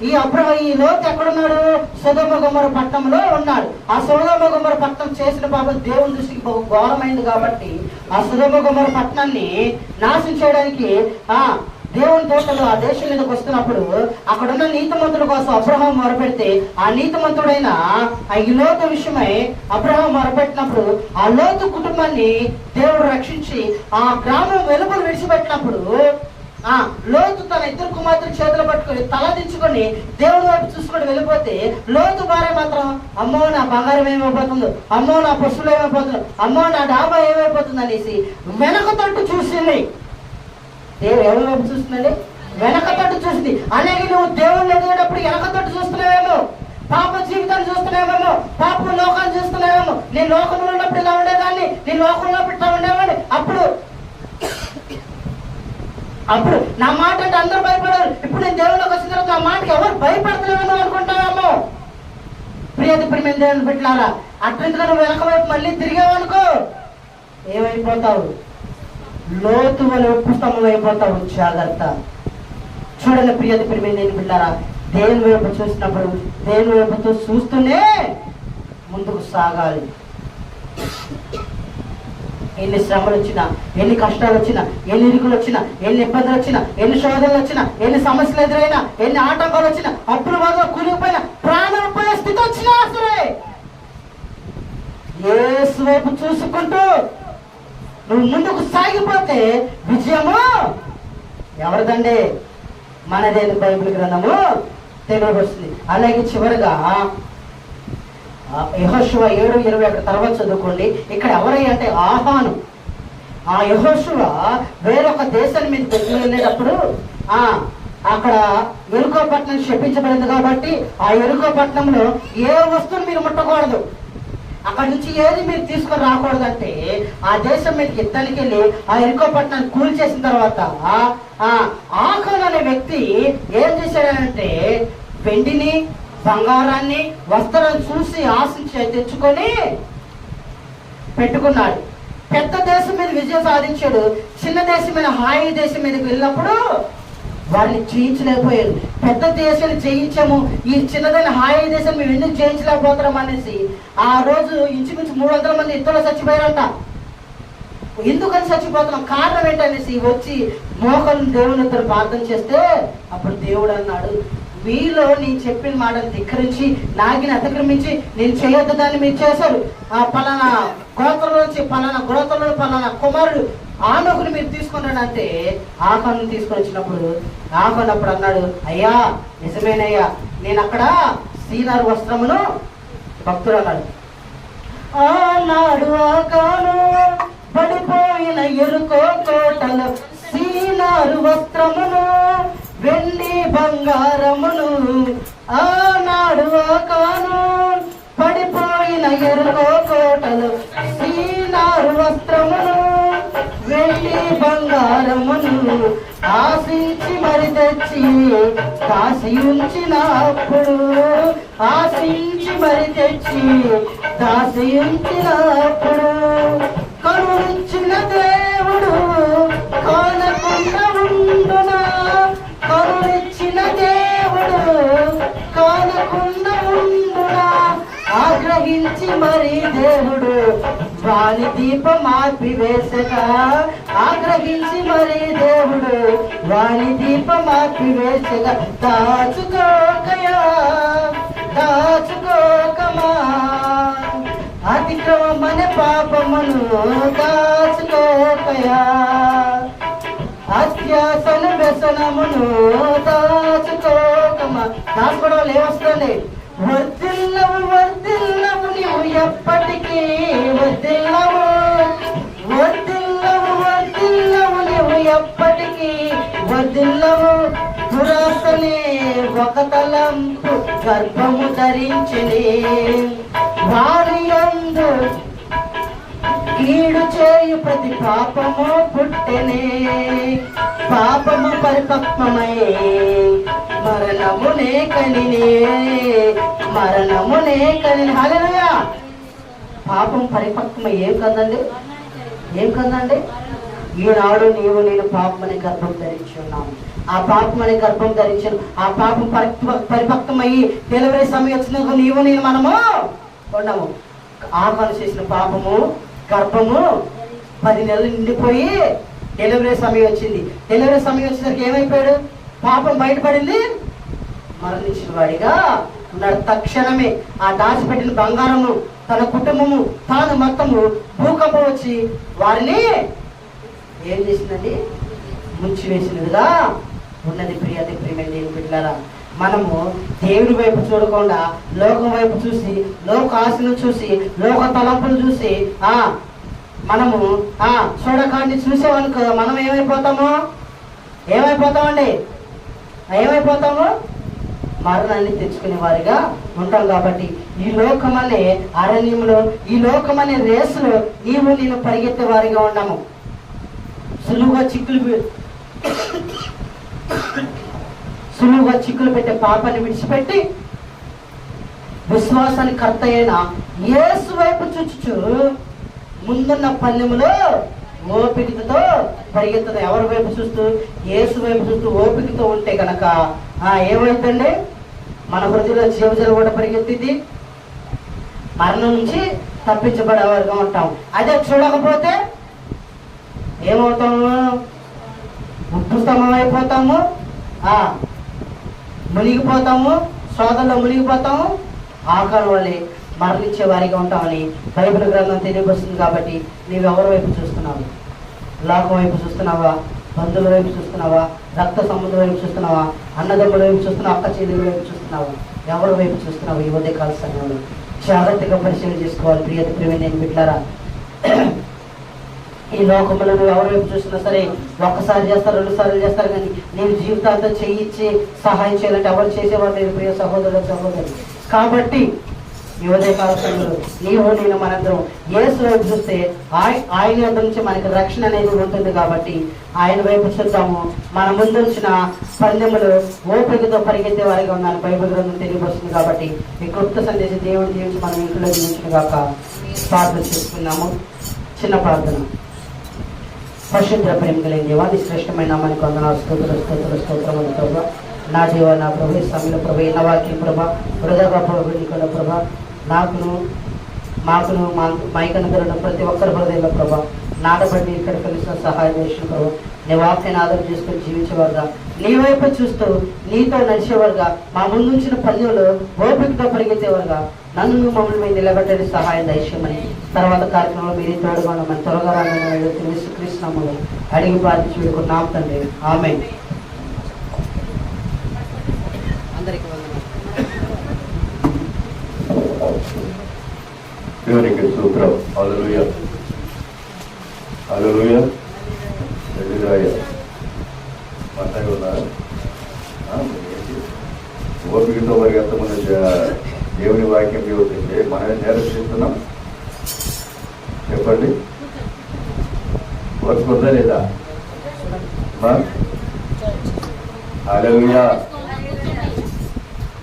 ఈ లోతు ఎక్కడున్నాడు? సొదొమ గొమొర్రా పట్టణంలో ఉన్నాడు. ఆ సొదొమ గొమొర్రా పట్టణం చేసిన పాపం దేవుని దృష్టికి బహు ఘోరమైంది కాబట్టి ఆ సొదొమ గొమొర్రా పట్టణాన్ని నాశనం చేయడానికి దేవుని తోటలు ఆ దేశం మీదకి వస్తున్నప్పుడు అక్కడున్న నీతిమంతుల కోసం అబ్రహాం మొరపెడితే ఆ నీతిమంతుడైన ఈ లోతు విషయమై అబ్రహాం మొరపెట్టినప్పుడు ఆ లోతు కుటుంబాన్ని దేవుడు రక్షించి ఆ గ్రామం వెలుపలు విడిచిపెట్టినప్పుడు లోతు తన ఇద్దరు కుమార్తెలు చేతులు పట్టుకొని తల దించుకొని దేవుడి వైపు చూసుకొని వెళ్ళిపోతే లోతు భార్య మాత్రం, అమ్మో నా బంగారం ఏమైపోతుందో, అమ్మో నా పశువులు ఏమైపోతుందో, అమ్మో నా డాబా ఏమైపోతుంది అనేసి వెనక తట్టు చూసింది. దేవుడు ఎవరి వైపు చూస్తుందండి? వెనక తట్టు చూసింది. అలాగే నువ్వు దేవుళ్ళు ఎదిగేటప్పుడు వెనక తట్టు చూస్తున్నావేమో, పాప జీవితాన్ని చూస్తున్నావేమో, పాప లోకాన్ని చూస్తున్నావేమో. నేను లోకంలో ఉన్నప్పుడు ఇలా ఉండేదాన్ని, నేను లోకంలో ఉన్నప్పుడు ఇట్లా ఉండేవాడిని. అప్పుడు నా మాట అంటే అందరూ భయపడారు. ఇప్పుడు నేను దేవుళ్ళకి వచ్చిన తర్వాత నా మాటకి ఎవరు భయపడతారేమో అనుకుంటావేమో. ప్రియమైన దేవుని బిడ్డలారా, అట్లా నువ్వు వెనక వైపు మళ్ళీ తిరిగావనుకో ఏమైపోతావు? లోతు వల్ల ఉప్పు స్తంభం అయిపోతావు. జాగ్రత్త. చూడండి ప్రియమైన దేవుని బిడ్డలారా, దేవుని వైపు చూసినప్పుడు దేవుని వైపుతో చూస్తూనే ముందుకు సాగాలి. ఎన్ని శ్రమలు వచ్చినా, ఎన్ని కష్టాలు వచ్చినా, ఎన్ని ఇరుకులు వచ్చినా, ఎన్ని ఇబ్బందులు వచ్చినా, ఎన్ని శోధనలు వచ్చినా, ఎన్ని సమస్యలు ఎదురైనా, ఎన్ని ఆటంకాలు వచ్చినా, అప్పుడు బాగా కూలిపోయిన ప్రాణం పోయే స్థితి వచ్చినా సరే యేసు వైపు చూసుకుంటూ నువ్వు ముందుకు సాగిపోతే విజయము ఎవరిదండి? మనదే. బైబిల్ గ్రంథము తెలియవస్తుంది. అలాగే చివరిగా యెహోషువ 7:21 తర్వాత చదువుకోండి. ఇక్కడ ఎవరై అంటే ఆహాను. ఆ యెహోషువ వేరొక దేశాన్ని మీద వెళ్ళేటప్పుడు అక్కడ ఎరుకో పట్టణం శపించబడింది కాబట్టి ఆ ఎరుకో పట్టణంలో ఏ వస్తువుని మీరు ముట్టకూడదు, అక్కడ నుంచి ఏది మీరు తీసుకొని రాకూడదంటే ఆ దేశం మీదకి యుద్ధానికి వెళ్ళి ఆ ఎరుకో పట్టణాన్ని కూల్ చేసిన తర్వాత ఆహాను అనే వ్యక్తి ఏం చేశాడంటే వెండిని, బంగారాన్ని, వస్త్రాన్ని చూసి ఆశించి తెచ్చుకొని పెట్టుకున్నాడు. పెద్ద దేశం మీద విజయం సాధించాడు. చిన్న దేశమైన హాయి దేశం మీదకి వెళ్ళినప్పుడు వారిని జయించలేకపోయాడు. పెద్ద దేశాన్ని జయించాము, ఈ చిన్నదైన హాయి దేశం మేము ఎందుకు జయించలేకపోతున్నాం అనేసి ఆ రోజు ఇంచుమించు 300 మంది యుద్ధంలో చచ్చిపోయారంట. ఎందుకని చచ్చిపోతున్నాం, కారణం ఏంటనేసి వచ్చి మోకలు దేవుని ఇద్దరు ప్రార్థన చేస్తే అప్పుడు దేవుడు అన్నాడు, మీలో నేను చెప్పిన మాటలు ధిక్కరించి నాగిని అతిక్రమించి నేను చేయొద్దు దాన్ని మీరు చేశారు. పలానా గోత్రంలో నుంచి పలానా కుమారుడు ఆనోకుని మీరు తీసుకున్నాడు అంటే ఆహాను తీసుకొని వచ్చినప్పుడు ఆహాను అప్పుడు అన్నాడు, అయ్యా నిజమేనయ్యా, నేను అక్కడ సీనారు వస్త్రమును భక్తుడు అన్నాడు. ఆనాడు ఆకాను పడిపోయిన ఎరుకో కోటలు సీనారు వస్త్రమును వెండి బంగారమును, ఆనాడు ఆకాను పడిపోయిన ఎరుకో కోటలు సీనారు వస్త్రమును వెండి బంగారమును ఆశించి మరి తెచ్చి దాసి ఉంచినప్పుడు, ఆశించి మరి తెచ్చి దాసి ఉంచినప్పుడు కరుణించిన దేవుడు కానకుండా ఉండునా, కరుణించిన దేవుడు కానకుండా ఉండునా, ఆగ్రహించి మరి దేవుడు వాని దీపం ఆపివేసగా, ఆగ్రహించి మరి దేవుడు వాని దీపం ఆపివేసగా దాచుకోకయా దాచుకోకమా, అతిక్రమమనే పాపమును దాచుకోకయా, అత్యాసను వ్యసనమును దాచుకోకమా. దాచుకోవడం వల్ల ఏమొస్తుంది? వర్ధిల్లవు వర్ధిల్లవు నీవు ఎప్పటికీ వర్ధిల్లవు, వర్ధిల్లవు వర్ధిల్లవు నీవు ఎప్పటికీ వర్ధిల్లవు. దురాశనే ఒక తలంపు గర్భము ధరించని, వారి యందు కీడు చేయు ప్రతి పాపము పుట్టెనే, పాపము పరిపక్వమై మరణమునే కనినే, మరణమునే కనినే. హల్లెలూయా. పాపం పరిపక్వమై ఏం కందండి, ఏం కందండి? ఈనాడు నీవు నేను పాపమని గర్భం ధరించి ఉన్నాము. ఆ పాపమని గర్భం ధరించాను. ఆ పాపం పరిపక్వమయ్యి డెలివరీ సమయం వచ్చినందుకు నీవు నేను మనము ఉన్నాము. ఆహ్వానం చేసిన పాపము గర్భము 10 నెలలు నిండిపోయి డెలివరీ సమయం వచ్చింది. డెలివరీ సమయం వచ్చేసరికి ఏమైపోయాడు? పాపం బయటపడింది, మరణించిన వాడిగా ఉన్నాడు. తక్షణమే ఆ దాచిపెట్టిన బంగారము, తన కుటుంబము, తాను మొత్తము భూకంపం వచ్చి వారిని ఏం చేసిందండి? ముంచివేసినదిగా ఉన్నది. ప్రియమైన దేవుని బిడ్డలారా, మనము దేవుని వైపు చూడకుండా లోకం వైపు చూసి, లోక ఆశను చూసి, లోక తలంపులు చూసి మనము చూడకాన్ని చూసేవనుకో మనం ఏమైపోతామండి? ఏమైపోతాము? మరణాన్ని తెచ్చుకునే వారిగా ఉంటాం. కాబట్టి ఈ లోకమనే అరణ్యంలో, ఈ లోకమనే రేసులో నీవు నేను పరిగెత్తే వారిగా ఉన్నాము. సులువుగా చిక్కులు పెట్టే పాపాన్ని విడిచిపెట్టి విశ్వాసానికి కర్త అయిన యేసు వైపు చూచుచు ముందున్న పల్లెములో ఓపికతో పరిగెత్తుతాం. ఎవరి వైపు చూస్తూ? యేసు వైపు చూస్తూ ఓపికతో ఉంటే కనుక ఏమైందండి? మన హృదయంలో జీవజల కూడా పరిగెత్తింది, మరణం నుంచి తప్పించబడేవారుగా ఉంటాం. అదే చూడకపోతే ఏమవుతాము? ఉప్పు స్తంభం అయిపోతాము, మునిగిపోతాము, శోధనలో మునిగిపోతాము, ఆకారం వల్లే మరణించే వారిగా ఉంటామని బైబిల్ గ్రంథం తెలియపరుస్తుంది. కాబట్టి నీవెవరి వైపు చూస్తున్నావు? లోకం వైపు చూస్తున్నావా? బంధువుల వైపు చూస్తున్నావా? రక్త సంబంధం వైపు చూస్తున్నావా? అన్నదమ్ముల వైపు చూస్తున్నావా? అక్క చెల్లెల వైపు చూస్తున్నావా? ఎవరి వైపు చూస్తున్నావు? ఈ ఉదయకాల సమయంలో జాగ్రత్తగా పరిశీలన చేసుకోవాలి. ప్రియమైన బిడ్డలారా, ఈ లోకంలో నువ్వు ఎవరి వైపు చూసినా సరే ఒక్కసారి చేస్తారు, 2 సార్లు చేస్తారు, కానీ నేను జీవితాంతో చేయించి సహాయం చేయాలంటే ఎవరు చేసేవారు లేదు ప్రియ సహోదరులు, సహోదరులు. కాబట్టి ఈ ఉదయకాల సమయంలో నీవు నేను మనందరం యేసు వైపు చూస్తే ఆయన వద్ద నుంచి మనకి రక్షణ అనేది ఉంటుంది. కాబట్టి ఆయన వైపు చూద్దాము. మన ముందు వచ్చిన పందెములు ఓపికతో పరిగెత్తే వారిగా ఉన్నాను బైబిల్ గ్రంథం తెలియవస్తుంది. కాబట్టి ఈ గొప్ప సందేశం దేవుడు జీవించి మనం ఇంట్లో జీవించిన కాక ప్రార్థన చేసుకున్నాము. చిన్న ప్రార్థన. పరిశుద్ధ ప్రేమ కలిగిన దేవాన్ని శ్రేష్టమైన నామానికి వందనాలు, స్తోత్రములు ప్రభా. నా దేవ, నా ప్రభు, ఈ సమయంలో ప్రభు ఎన్న వాక్యం ప్రభా, వృధాగా ప్రభు నీకున్న ప్రభా, మాకును మైకనున్న ప్రతి ఒక్కరి హృదయంలో ప్రభా నాటబడి ఇక్కడ కలిసిన సహాయం చేసిన ప్రభు, నీ వాక్యాన్ని ఆధారం చేసుకుని జీవించేవారుగా, నీ వైపు చూస్తూ నీతో నడిచేవారుగా, మా ముందుంచిన పల్లెలు ఓపికతో పరిగెత్తేవారుగా, నన్ను మమ్మల్ని మేము నిలబెట్టని సహాయం దయచేయమని తర్వాత కార్యక్రమంలో మీరు తోడుగా ఉండమని త్వరగా రామని కృష్ణమ్మలు అడిగి ప్రార్థించి వేడుకున్నాం తండ్రి. ఆమేన్. అందరికీ దేవునికి స్తోత్రం. హల్లెలూయా, హల్లెలూయా. మాట్లాడి ఉన్నారు ఓపికతో మరి ఎంతమంది దేవుని వాక్యం చదువుతుంటే మనమే నిరక్షిస్తున్నాం చెప్పండి. వర్క్ ఉందా లేదా? హల్లెలూయా.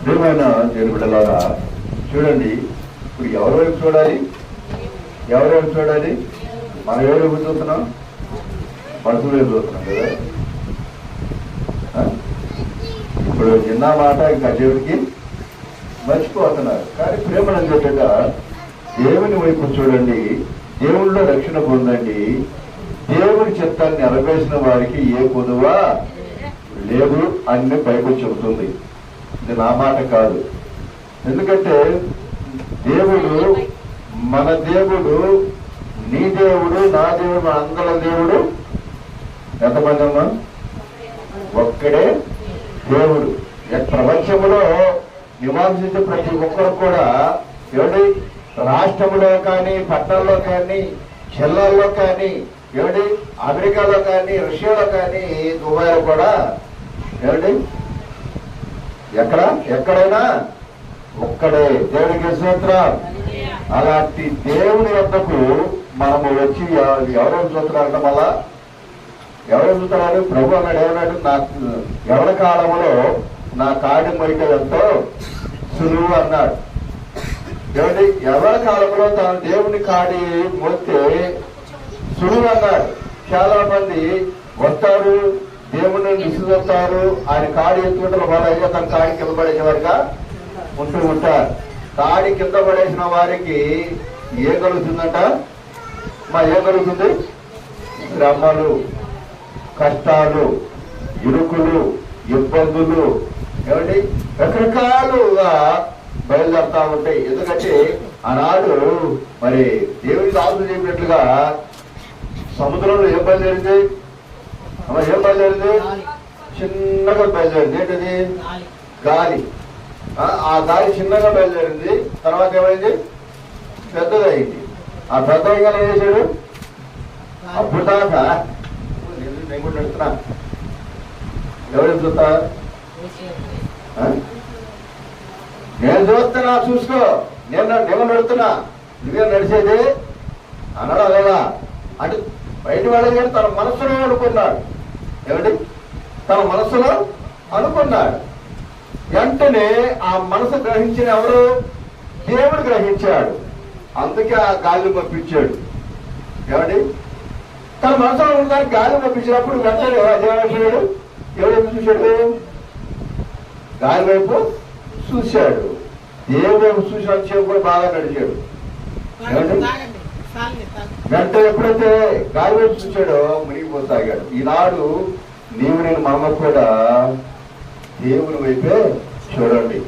ప్రియమైన దేవుని బిడ్డలారా, చూడండి, ఇప్పుడు ఎవరి వైపు చూడాలి? మనం ఎవరి వైపు చూస్తున్నాం? మనసు వైపు చూస్తున్నాం కదా. ఇప్పుడు చిన్న మాట ఇంకా దేవుడికి మర్చిపోతున్నారు. కానీ ప్రేమను చెప్పేట దేవుని వైపు చూడండి, దేవుళ్ళో రక్షణ పొందండి, దేవుడి చిత్తాన్ని నెరవేర్చిన వారికి ఏ కొదువా లేదు అని బైబిల్ చెబుతుంది. ఇది నా మాట కాదు. ఎందుకంటే దేవుడు, మన దేవుడు, నీ దేవుడు, నా దేవుడు, మన అందరి దేవుడు ఎంతమంది అమ్మా? ఒక్కడే దేవుడు. ప్రపంచంలో నివాసించే ప్రతి ఒక్కరు కూడా ఏమిటి, రాష్ట్రంలో కానీ, పట్టణంలో కానీ, జిల్లాల్లో కానీ, ఏమిటి, అమెరికాలో కానీ, రష్యాలో కానీ, దుబాయ్లో కూడా ఏమిటి, ఎక్కడైనా ఒక్కడే. దేవునికి స్తోత్రం. అలాంటి దేవుని వద్దకు మనము వచ్చి ఎవరెవరు చూస్తున్నారంట? మళ్ళా ఎవరు చూస్తున్నారు? ప్రభు అన్నాడు, ఏమన్నాడు? నాకు ఎవరి కాలంలో నా కాడి మొయ్యటం ఎంతో సులువు అన్నాడు. ఏమండి, ఎవరి కాలంలో తాను దేవుని కాడి మోస్తే సులువు అన్నాడు. చాలా మంది వస్తారు, దేవుని విసుగుతారు, ఆయన కాడి ఎత్తుకుంటారు, వాళ్ళ తన కాడి కింద పడేసేవారిగా ఉంటూ ఉంటారు. కాడి కింద పడేసిన వారికి ఏం కలుగుతుందంట? ఏం కలుగుతుంది? శ్రమలు, కష్టాలు, ఇరుకులు, ఇబ్బందులు, ఏమండి రకరకాలుగా బయలుదేరుతా ఉంటాయి. ఎందుకంటే ఆనాడు మరి దేవుని దాసులు చెప్పినట్లుగా సముద్రంలో ఏం బయలుదేరింది? ఏం బయలుదేరింది? చిన్నగా బయలుదేరింది. ఏంటది? గాలి. ఆ గాలి చిన్నగా బయలుదేరింది. తర్వాత ఏమైంది? పెద్దగా అయింది. ఆ పెద్దగా ఏం చేశాడు? అప్పుడు దాకా నేను కూడా నడుస్తున్నా. ఎవరు చూస్తా? నేను చూస్తున్నా, చూసుకో, నేను నడుతున్నా, నువ్వే నడిచేది అన్నాడు. అలాగా అంటే బయట వాళ్ళని తన మనసులో అనుకున్నాడు. ఏమండి, తన మనసులో అనుకున్నాడు. వెంటనే ఆ మనసు గ్రహించిన ఎవరు? దేవుడు గ్రహించాడు. అందుకే ఆ గాలి పంపించాడు. ఏమండి, తన మనసులో ఉన్నదానికి గాలి పంపించినప్పుడు వెంటనే ఏమైపోయాడు? ఎవరైపు చూశాడు? గాలి వైపు చూశాడు. దేవుడు వైపు చూసిన కూడా బాగా నడిచాడు. వెంటనే ఎప్పుడైతే గాలి వైపు చూశాడో మునిగిపోతాగాడు. ఈనాడు నీవు నేను మనము కూడా దేవుని వైపే చూడండి.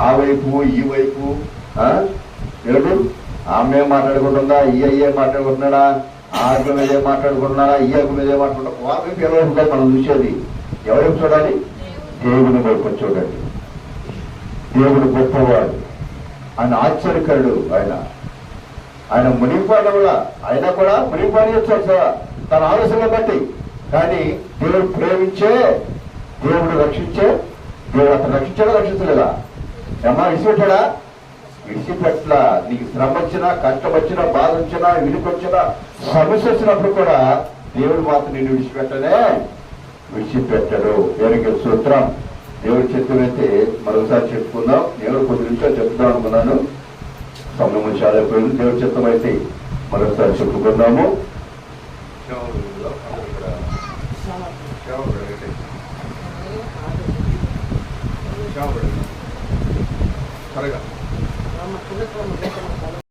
ఆ వైపు ఈ వైపు ఏడు ఆమె మాట్లాడుకుంటుందా, ఈ అయ్యే మాట్లాడుకుంటున్నాడా, ఆ అగ్ని మీదే మాట్లాడుకుంటున్నారా, ఈ అగ్ని మీదే మాట్లాడుకుంటా, వాళ్ళ పిల్లలు మనం చూసేది ఎవరైపు చూడాలి? దేవుని వైపు చూడండి. దేవుడు గొప్పవాడు, ఆయన ఆశ్చర్యకరుడు. ఆయన మునిగిపోవడం వల్ల ఆయన కూడా మునిగిపోయి వచ్చాడు తన ఆలోచన బట్టి. కానీ దేవుడు ప్రేమించే, దేవుడు రక్షించే, దేవుడు అతను రక్షించాడా రక్షించలేదా? ఏమా విడిచిపెట్టాడా? విడిచిపెట్టలా. నీకు శ్రమ వచ్చినా, కష్టం వచ్చినా, బాధ వచ్చినా, విడికొచ్చినా, సమస్య వచ్చినప్పుడు కూడా దేవుడు మాత్రం నిన్ను విడిచిపెట్టడు. దేవునికి సూత్రం. దేవుడి చిత్తమైతే మరొకసారి చెప్పుకుందాం. నేను కొద్ది నిమిషాలు చెప్తాను అనుకున్నాను, సమయం చాలా అయిపోయింది. దేవుడి చిత్తమైతే మరొకసారి చెప్పుకుందాము. త్వరగా